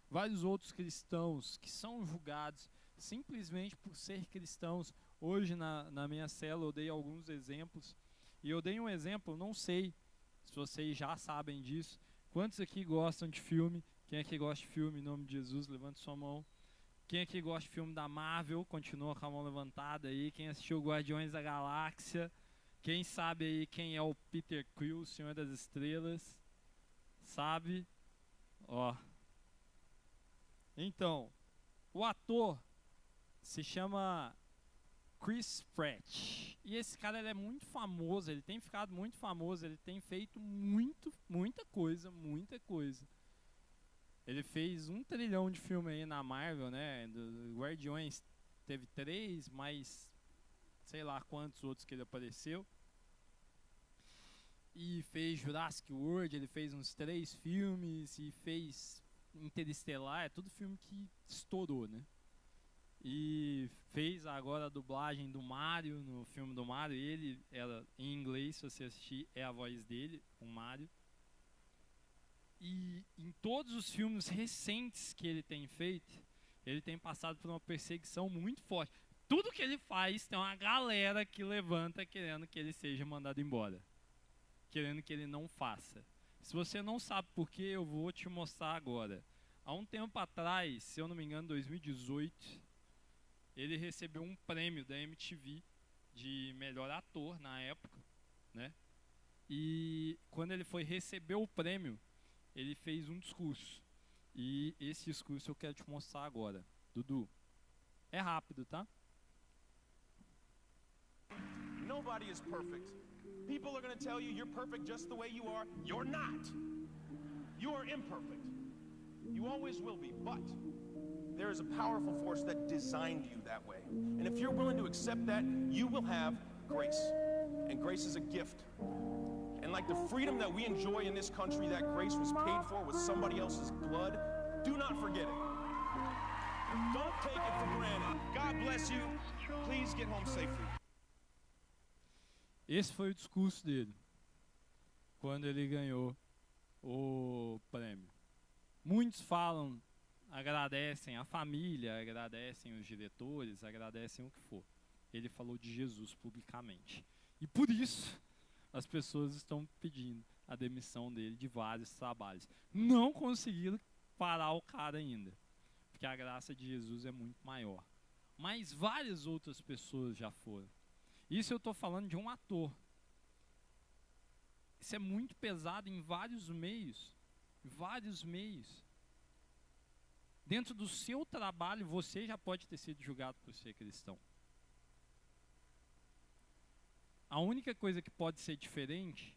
vários outros cristãos que são julgados simplesmente por ser cristãos. Hoje na minha célula eu dei alguns exemplos, e eu dei um exemplo, não sei se vocês já sabem disso. Quantos aqui gostam de filme? Quem aqui gosta de filme, em nome de Jesus, levante sua mão. Quem aqui gosta de filme da Marvel, continua com a mão levantada aí. Quem assistiu Guardiões da Galáxia? Quem sabe aí quem é o Peter Quill, Senhor das Estrelas? Sabe? Ó. Então, o ator se chama Chris Pratt. E esse cara ele é muito famoso, ele tem ficado muito famoso, ele tem feito muita coisa. Ele fez 1 trilhão de filme aí na Marvel, né? Do Guardiões teve 3, mais sei lá quantos outros que ele apareceu. E fez Jurassic World, ele fez uns 3 filmes, e fez Interestelar, é tudo filme que estourou, né? E fez agora a dublagem do Mario, no filme do Mario. Ele era em inglês, se você assistir, é a voz dele, o Mario. E em todos os filmes recentes que ele tem feito, ele tem passado por uma perseguição muito forte. Tudo que ele faz tem uma galera que levanta querendo que ele seja mandado embora, querendo que ele não faça. Se você não sabe por quê, eu vou te mostrar agora. Há um tempo atrás, se eu não me engano, 2018, ele recebeu um prêmio da MTV de melhor ator na época, né? E quando ele foi receber o prêmio, ele fez um discurso. E esse discurso eu quero te mostrar agora. Dudu, é rápido, tá? Nobody is perfect. People are going to tell you you're perfect just the way you are. You're not. You are imperfect. You always will be. But there is a powerful force that designed you that way. And if you're willing to accept that, you will have grace. And grace is a gift. And like the freedom that we enjoy in this country, that grace was paid for with somebody else's blood, do not forget it. Don't take it for granted. God bless you. Please get home safely. Esse foi o discurso dele quando ele ganhou o prêmio. Muitos falam, agradecem a família, agradecem os diretores, agradecem o que for. Ele falou de Jesus publicamente. E por isso as pessoas estão pedindo a demissão dele de vários trabalhos. Não conseguiram parar o cara ainda, porque a graça de Jesus é muito maior. Mas várias outras pessoas já foram. Isso eu estou falando de um ator. Isso é muito pesado em vários meios. Vários meios. Dentro do seu trabalho, você já pode ter sido julgado por ser cristão. A única coisa que pode ser diferente,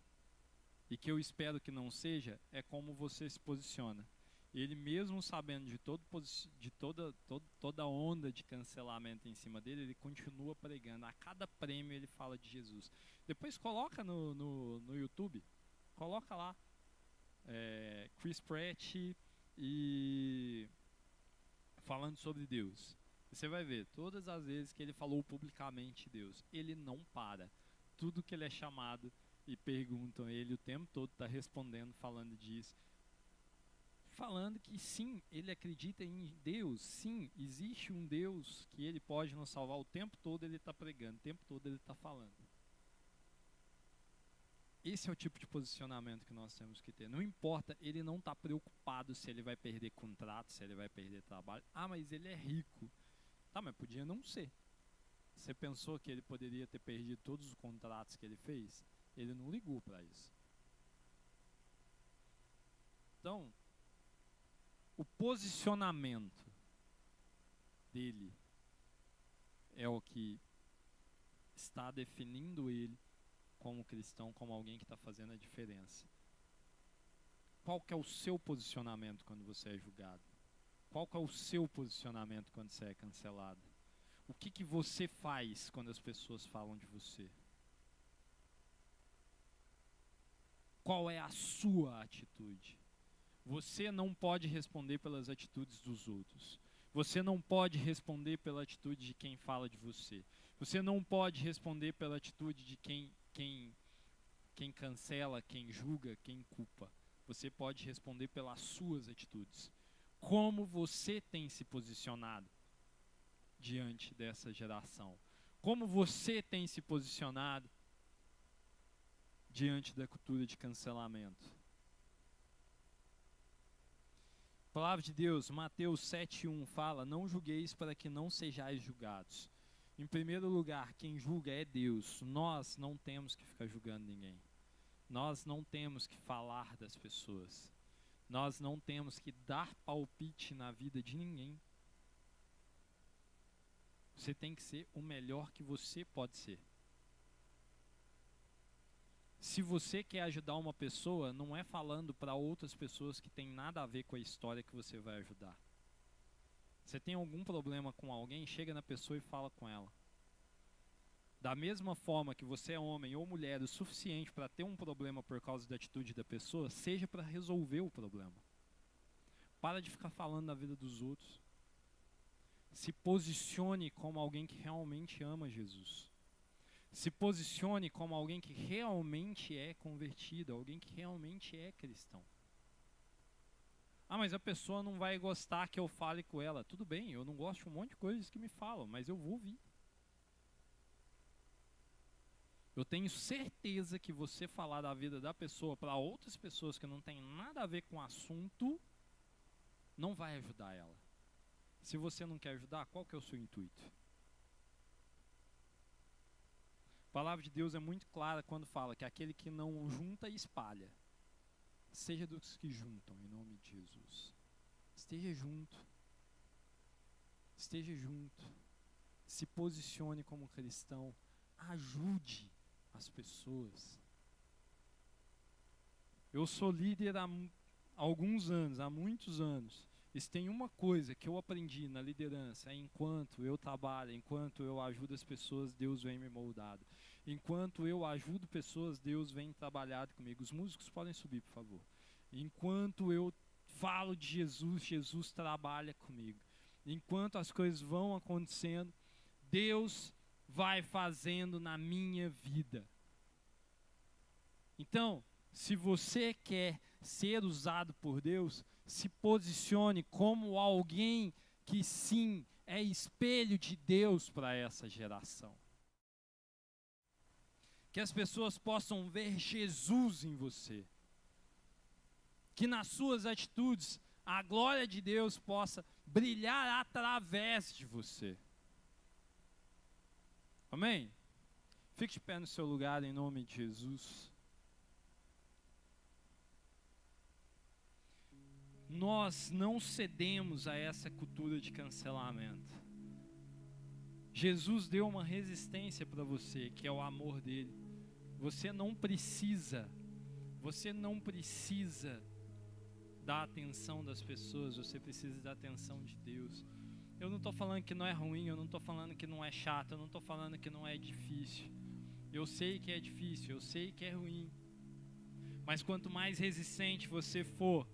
e que eu espero que não seja, é como você se posiciona. Ele mesmo sabendo de toda a onda de cancelamento em cima dele, ele continua pregando. A cada prêmio ele fala de Jesus. Depois coloca no YouTube, coloca lá Chris Pratt e falando sobre Deus. Você vai ver, todas as vezes que ele falou publicamente de Deus, ele não para. Tudo que ele é chamado e perguntam ele o tempo todo está respondendo, falando disso. Falando que sim, ele acredita em Deus, sim, existe um Deus que ele pode nos salvar. O tempo todo ele está pregando, o tempo todo ele está falando. Esse é o tipo de posicionamento que nós temos que ter. Não importa, ele não está preocupado se ele vai perder contrato, se ele vai perder trabalho. Ah, mas ele é rico. Tá, mas podia não ser. Você pensou que ele poderia ter perdido todos os contratos que ele fez? Ele não ligou para isso. Então, o posicionamento dele é o que está definindo ele como cristão, como alguém que está fazendo a diferença. Qual que é o seu posicionamento quando você é julgado? Qual que é o seu posicionamento quando você é cancelado? O que você faz quando as pessoas falam de você? Qual é a sua atitude? Você não pode responder pelas atitudes dos outros. Você não pode responder pela atitude de quem fala de você. Você não pode responder pela atitude de quem cancela, quem julga, quem culpa. Você pode responder pelas suas atitudes. Como você tem se posicionado diante dessa geração? Como você tem se posicionado diante da cultura de cancelamento? A palavra de Deus, Mateus 7:1 fala: não julgueis para que não sejais julgados. Em primeiro lugar, quem julga é Deus. Nós não temos que ficar julgando ninguém. Nós não temos que falar das pessoas. Nós não temos que dar palpite na vida de ninguém. Você tem que ser o melhor que você pode ser. Se você quer ajudar uma pessoa, não é falando para outras pessoas que tem nada a ver com a história que você vai ajudar. Você tem algum problema com alguém, chega na pessoa e fala com ela. Da mesma forma que você é homem ou mulher o suficiente para ter um problema por causa da atitude da pessoa, seja para resolver o problema. Para de ficar falando da vida dos outros. Se posicione como alguém que realmente ama Jesus. Se posicione como alguém que realmente é convertido, alguém que realmente é cristão. Ah, mas a pessoa não vai gostar que eu fale com ela. Tudo bem, eu não gosto de um monte de coisas que me falam, mas eu vou ouvir. Eu tenho certeza que você falar da vida da pessoa para outras pessoas que não tem nada a ver com o assunto, não vai ajudar ela. Se você não quer ajudar, qual que é o seu intuito? A palavra de Deus é muito clara quando fala que aquele que não junta espalha. Seja dos que juntam, em nome de Jesus. Esteja junto. Esteja junto. Se posicione como cristão. Ajude as pessoas. Eu sou líder há alguns anos, há muitos anos. E se tem uma coisa que eu aprendi na liderança, é enquanto eu trabalho, enquanto eu ajudo as pessoas, Deus vem me moldado. Enquanto eu ajudo pessoas, Deus vem trabalhar comigo. Os músicos podem subir, por favor. Enquanto eu falo de Jesus, Jesus trabalha comigo. Enquanto as coisas vão acontecendo, Deus vai fazendo na minha vida. Então, se você quer ser usado por Deus, se posicione como alguém que sim, é espelho de Deus para essa geração. Que as pessoas possam ver Jesus em você. Que nas suas atitudes a glória de Deus possa brilhar através de você. Amém? Fique de pé no seu lugar em nome de Jesus. Nós não cedemos a essa cultura de cancelamento. Jesus deu uma resistência para você, que é o amor dele. Você não precisa da atenção das pessoas, você precisa da atenção de Deus. Eu não estou falando que não é ruim, eu não estou falando que não é chato, eu não estou falando que não é difícil. Eu sei que é difícil, eu sei que é ruim. Mas quanto mais resistente você for,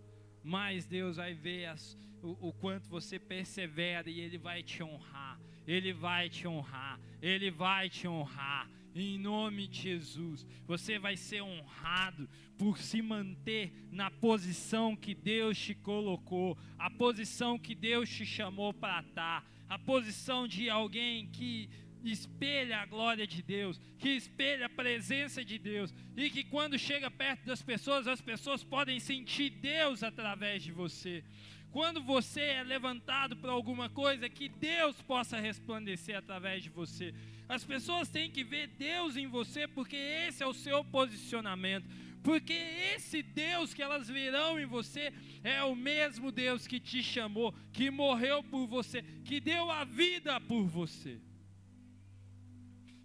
mais Deus vai ver o quanto você persevera e Ele vai te honrar. Ele vai te honrar. Ele vai te honrar. Em nome de Jesus, você vai ser honrado por se manter na posição que Deus te colocou, a posição que Deus te chamou para estar, a posição de alguém que espelha a glória de Deus, que espelha a presença de Deus, e que quando chega perto das pessoas, as pessoas podem sentir Deus através de você. Quando você é levantado para alguma coisa, que Deus possa resplandecer através de você. As pessoas têm que ver Deus em você, porque esse é o seu posicionamento. Porque esse Deus que elas verão em você é o mesmo Deus que te chamou, que morreu por você, que deu a vida por você.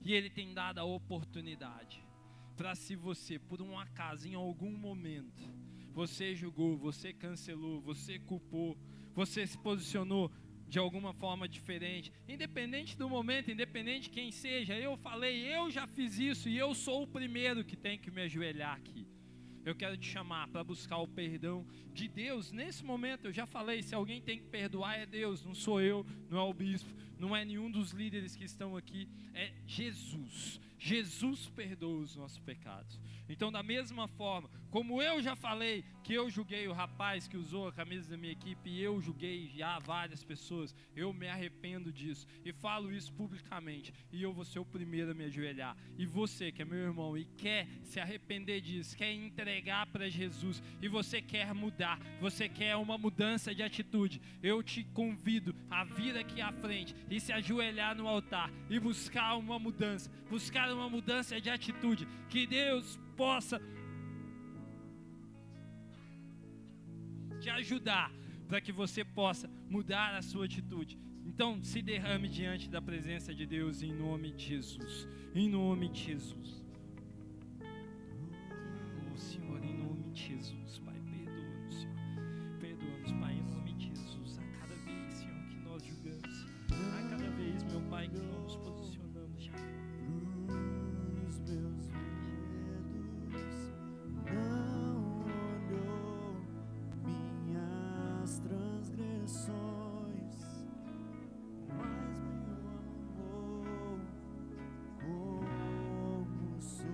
E Ele tem dado a oportunidade para, se você, por um acaso, em algum momento, você julgou, você cancelou, você culpou, você se posicionou, de alguma forma diferente, independente do momento, independente de quem seja. Eu falei, eu já fiz isso e eu sou o primeiro que tem que me ajoelhar aqui. Eu quero te chamar para buscar o perdão de Deus. Nesse momento eu já falei, se alguém tem que perdoar é Deus, não sou eu, não é o bispo, não é nenhum dos líderes que estão aqui, é Jesus. Jesus perdoa os nossos pecados. Então, da mesma forma, como eu já falei que eu julguei o rapaz que usou a camisa da minha equipe, e eu julguei já várias pessoas, eu me arrependo disso e falo isso publicamente, e eu vou ser o primeiro a me ajoelhar. E você que é meu irmão e quer se arrepender disso, quer entregar para Jesus, e você quer mudar, você quer uma mudança de atitude, eu te convido a vir aqui à frente e se ajoelhar no altar e buscar uma mudança de atitude, que Deus possa te ajudar para que você possa mudar a sua atitude. Então, se derrame diante da presença de Deus em nome de Jesus. Em nome de Jesus. Oh, Senhor, em nome de Jesus, Pai, perdoa-nos, Senhor. Perdoa-nos, Pai, em nome de Jesus. A cada vez, Senhor, que nós julgamos, a cada vez, meu Pai, que nós nos posicionamos já. Os meus medos não olhou minhas transgressões, mas me amou como sou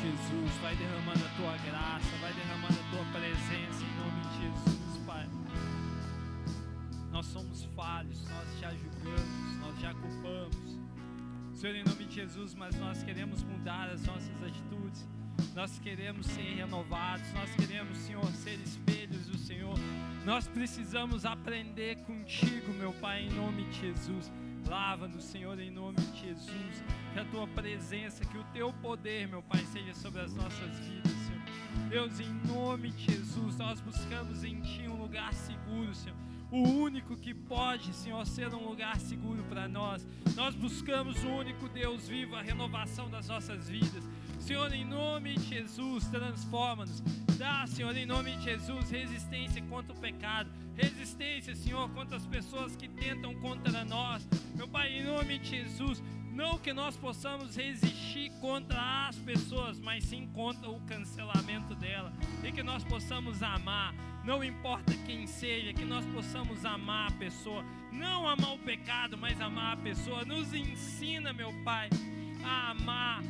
Jesus. Vai derramando a tua graça, vai derramando a tua presença em nome de Jesus, Pai. Nós somos falhos, nós já julgamos, nós já culpamos, Senhor, em nome de Jesus, mas nós queremos mudar as nossas atitudes, nós queremos ser renovados, nós queremos, Senhor, ser espelhos do Senhor. Nós precisamos aprender contigo, meu Pai, em nome de Jesus. Lava-nos, Senhor, em nome de Jesus. Que a tua presença, que o teu poder, meu Pai, seja sobre as nossas vidas, Senhor. Deus, em nome de Jesus, nós buscamos em Ti um lugar seguro, Senhor. O único que pode, Senhor, ser um lugar seguro para nós. Nós buscamos o único Deus vivo, a renovação das nossas vidas. Senhor, em nome de Jesus, transforma-nos. Dá, Senhor, em nome de Jesus, resistência contra o pecado. Resistência, Senhor, contra as pessoas que tentam contra nós. Meu Pai, em nome de Jesus, Não que nós possamos resistir contra as pessoas, mas sim contra o cancelamento dela. E que nós possamos amar, não importa quem seja, que nós possamos amar a pessoa. Não amar o pecado, mas amar a pessoa. Nos ensina, meu Pai, a amar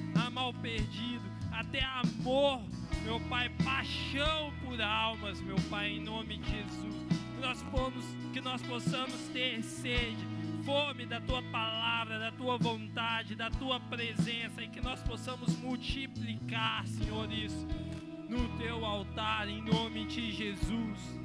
o perdido, até amor, meu Pai, paixão por almas, meu Pai, em nome de Jesus. Que nós possamos ter sede, fome da Tua palavra, da Tua vontade, da Tua presença, e que nós possamos multiplicar, Senhor, isso no Teu altar, em nome de Jesus.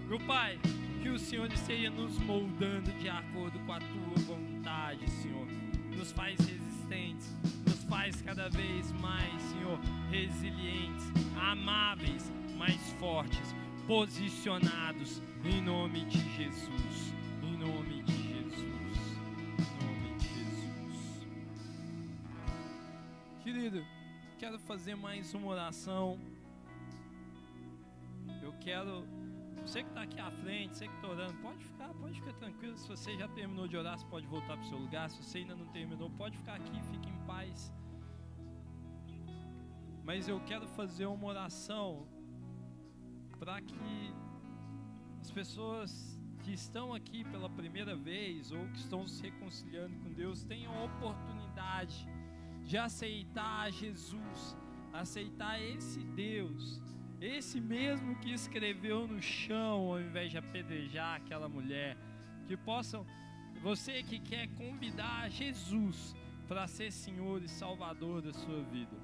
Meu Pai, que o Senhor esteja nos moldando de acordo com a Tua vontade, Senhor. Nos faz resistentes, nos faz cada vez mais, Senhor, resilientes, amáveis, mais fortes, posicionados, em nome de Jesus, em nome de Jesus, em nome de Jesus. Querido, quero fazer mais uma oração. Você que está aqui à frente, você que está orando, pode ficar tranquilo. Se você já terminou de orar, você pode voltar para o seu lugar. Se você ainda não terminou, pode ficar aqui, fique em paz. Mas eu quero fazer uma oração para que as pessoas que estão aqui pela primeira vez ou que estão se reconciliando com Deus tenham a oportunidade de aceitar Jesus, aceitar esse Deus, esse mesmo que escreveu no chão ao invés de apedrejar aquela mulher. Que possam, você que quer convidar Jesus para ser Senhor e Salvador da sua vida,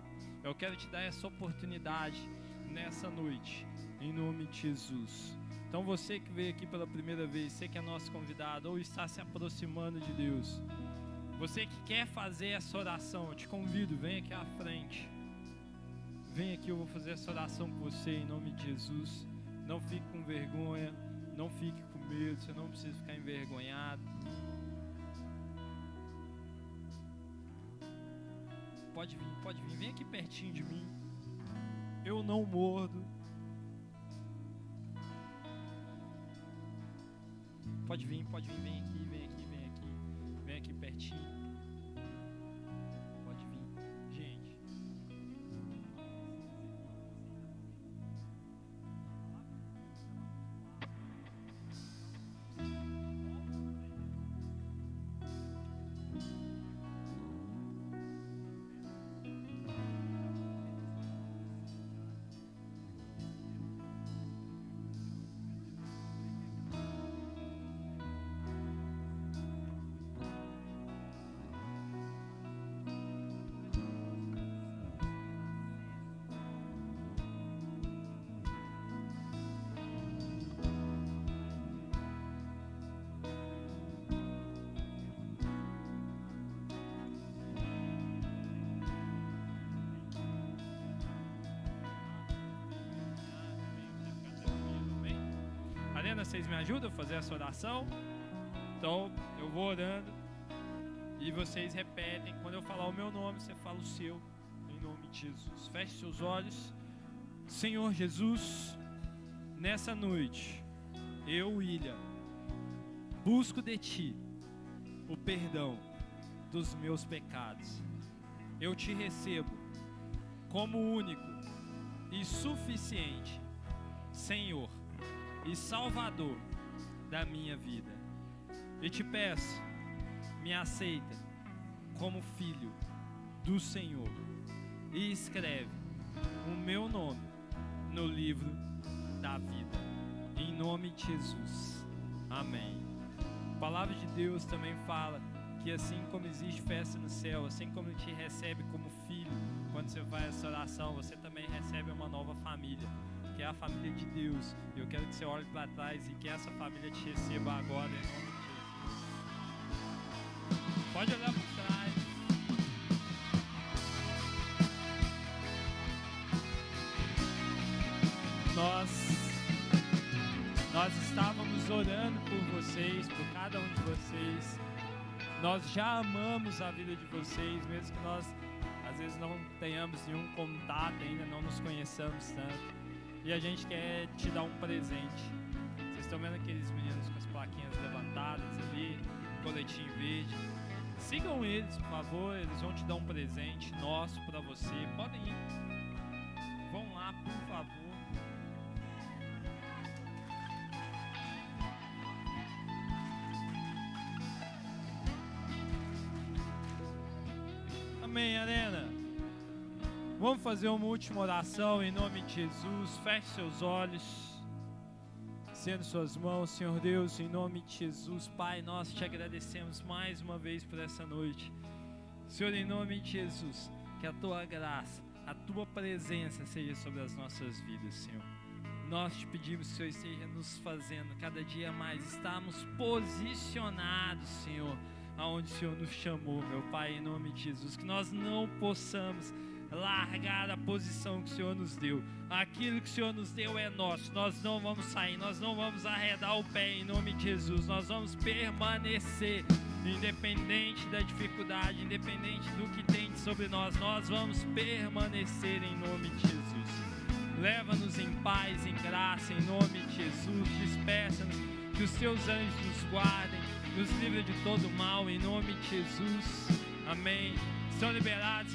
eu quero te dar essa oportunidade nessa noite, em nome de Jesus. Então você que veio aqui pela primeira vez, você que é nosso convidado ou está se aproximando de Deus, você que quer fazer essa oração, eu te convido, vem aqui à frente. Vem aqui, eu vou fazer essa oração com você em nome de Jesus. Não fique com vergonha, não fique com medo, você não precisa ficar envergonhado. Pode vir, vem aqui pertinho de mim. Eu não mordo. Pode vir, vem aqui pertinho. Pode vir, gente. Arena, vocês me ajudam a fazer essa oração? Então, eu vou orando e vocês repetem. Quando eu falar o meu nome, você fala o seu, em nome de Jesus. Feche seus olhos. Senhor Jesus, nessa noite, eu, William, busco de Ti o perdão dos meus pecados. Eu Te recebo como único e suficiente Senhor e Salvador da minha vida. E Te peço, me aceita como filho do Senhor e escreve o meu nome no livro da vida. Em nome de Jesus. Amém. A palavra de Deus também fala que assim como existe festa no céu, assim como Ele te recebe como filho, quando você faz essa oração, você também recebe uma nova família, que é a família de Deus. Eu quero que você olhe para trás e que essa família te receba agora, em nome de Jesus. Pode olhar para trás. Nós estávamos orando por vocês, por cada um de vocês. Nós já amamos a vida de vocês, mesmo que nós às vezes não tenhamos nenhum contato ainda, não nos conheçamos tanto. E a gente quer te dar um presente. Vocês estão vendo aqueles meninos com as plaquinhas levantadas ali, coletinho verde. Sigam eles, por favor, eles vão te dar um presente nosso pra você. Podem ir. Vão lá, por favor. Amém, Arena. Vamos fazer uma última oração em nome de Jesus. Feche seus olhos. Estenda suas mãos, Senhor Deus, em nome de Jesus. Pai, nós te agradecemos mais uma vez por essa noite. Senhor, em nome de Jesus, que a tua graça, a tua presença seja sobre as nossas vidas, Senhor. Nós te pedimos, Senhor, esteja nos fazendo cada dia mais estarmos posicionados, Senhor, aonde o Senhor nos chamou, meu Pai, em nome de Jesus. Que nós não possamos largar a posição que o Senhor nos deu. Aquilo que o Senhor nos deu é nosso. Nós não vamos sair, nós não vamos arredar o pé em nome de Jesus. Nós vamos permanecer, independente da dificuldade, independente do que tem sobre nós. Nós vamos permanecer em nome de Jesus. Leva-nos em paz, em graça, em nome de Jesus. Despeça-nos, que os teus anjos nos guardem, nos livre de todo mal, em nome de Jesus. Amém. São liberados.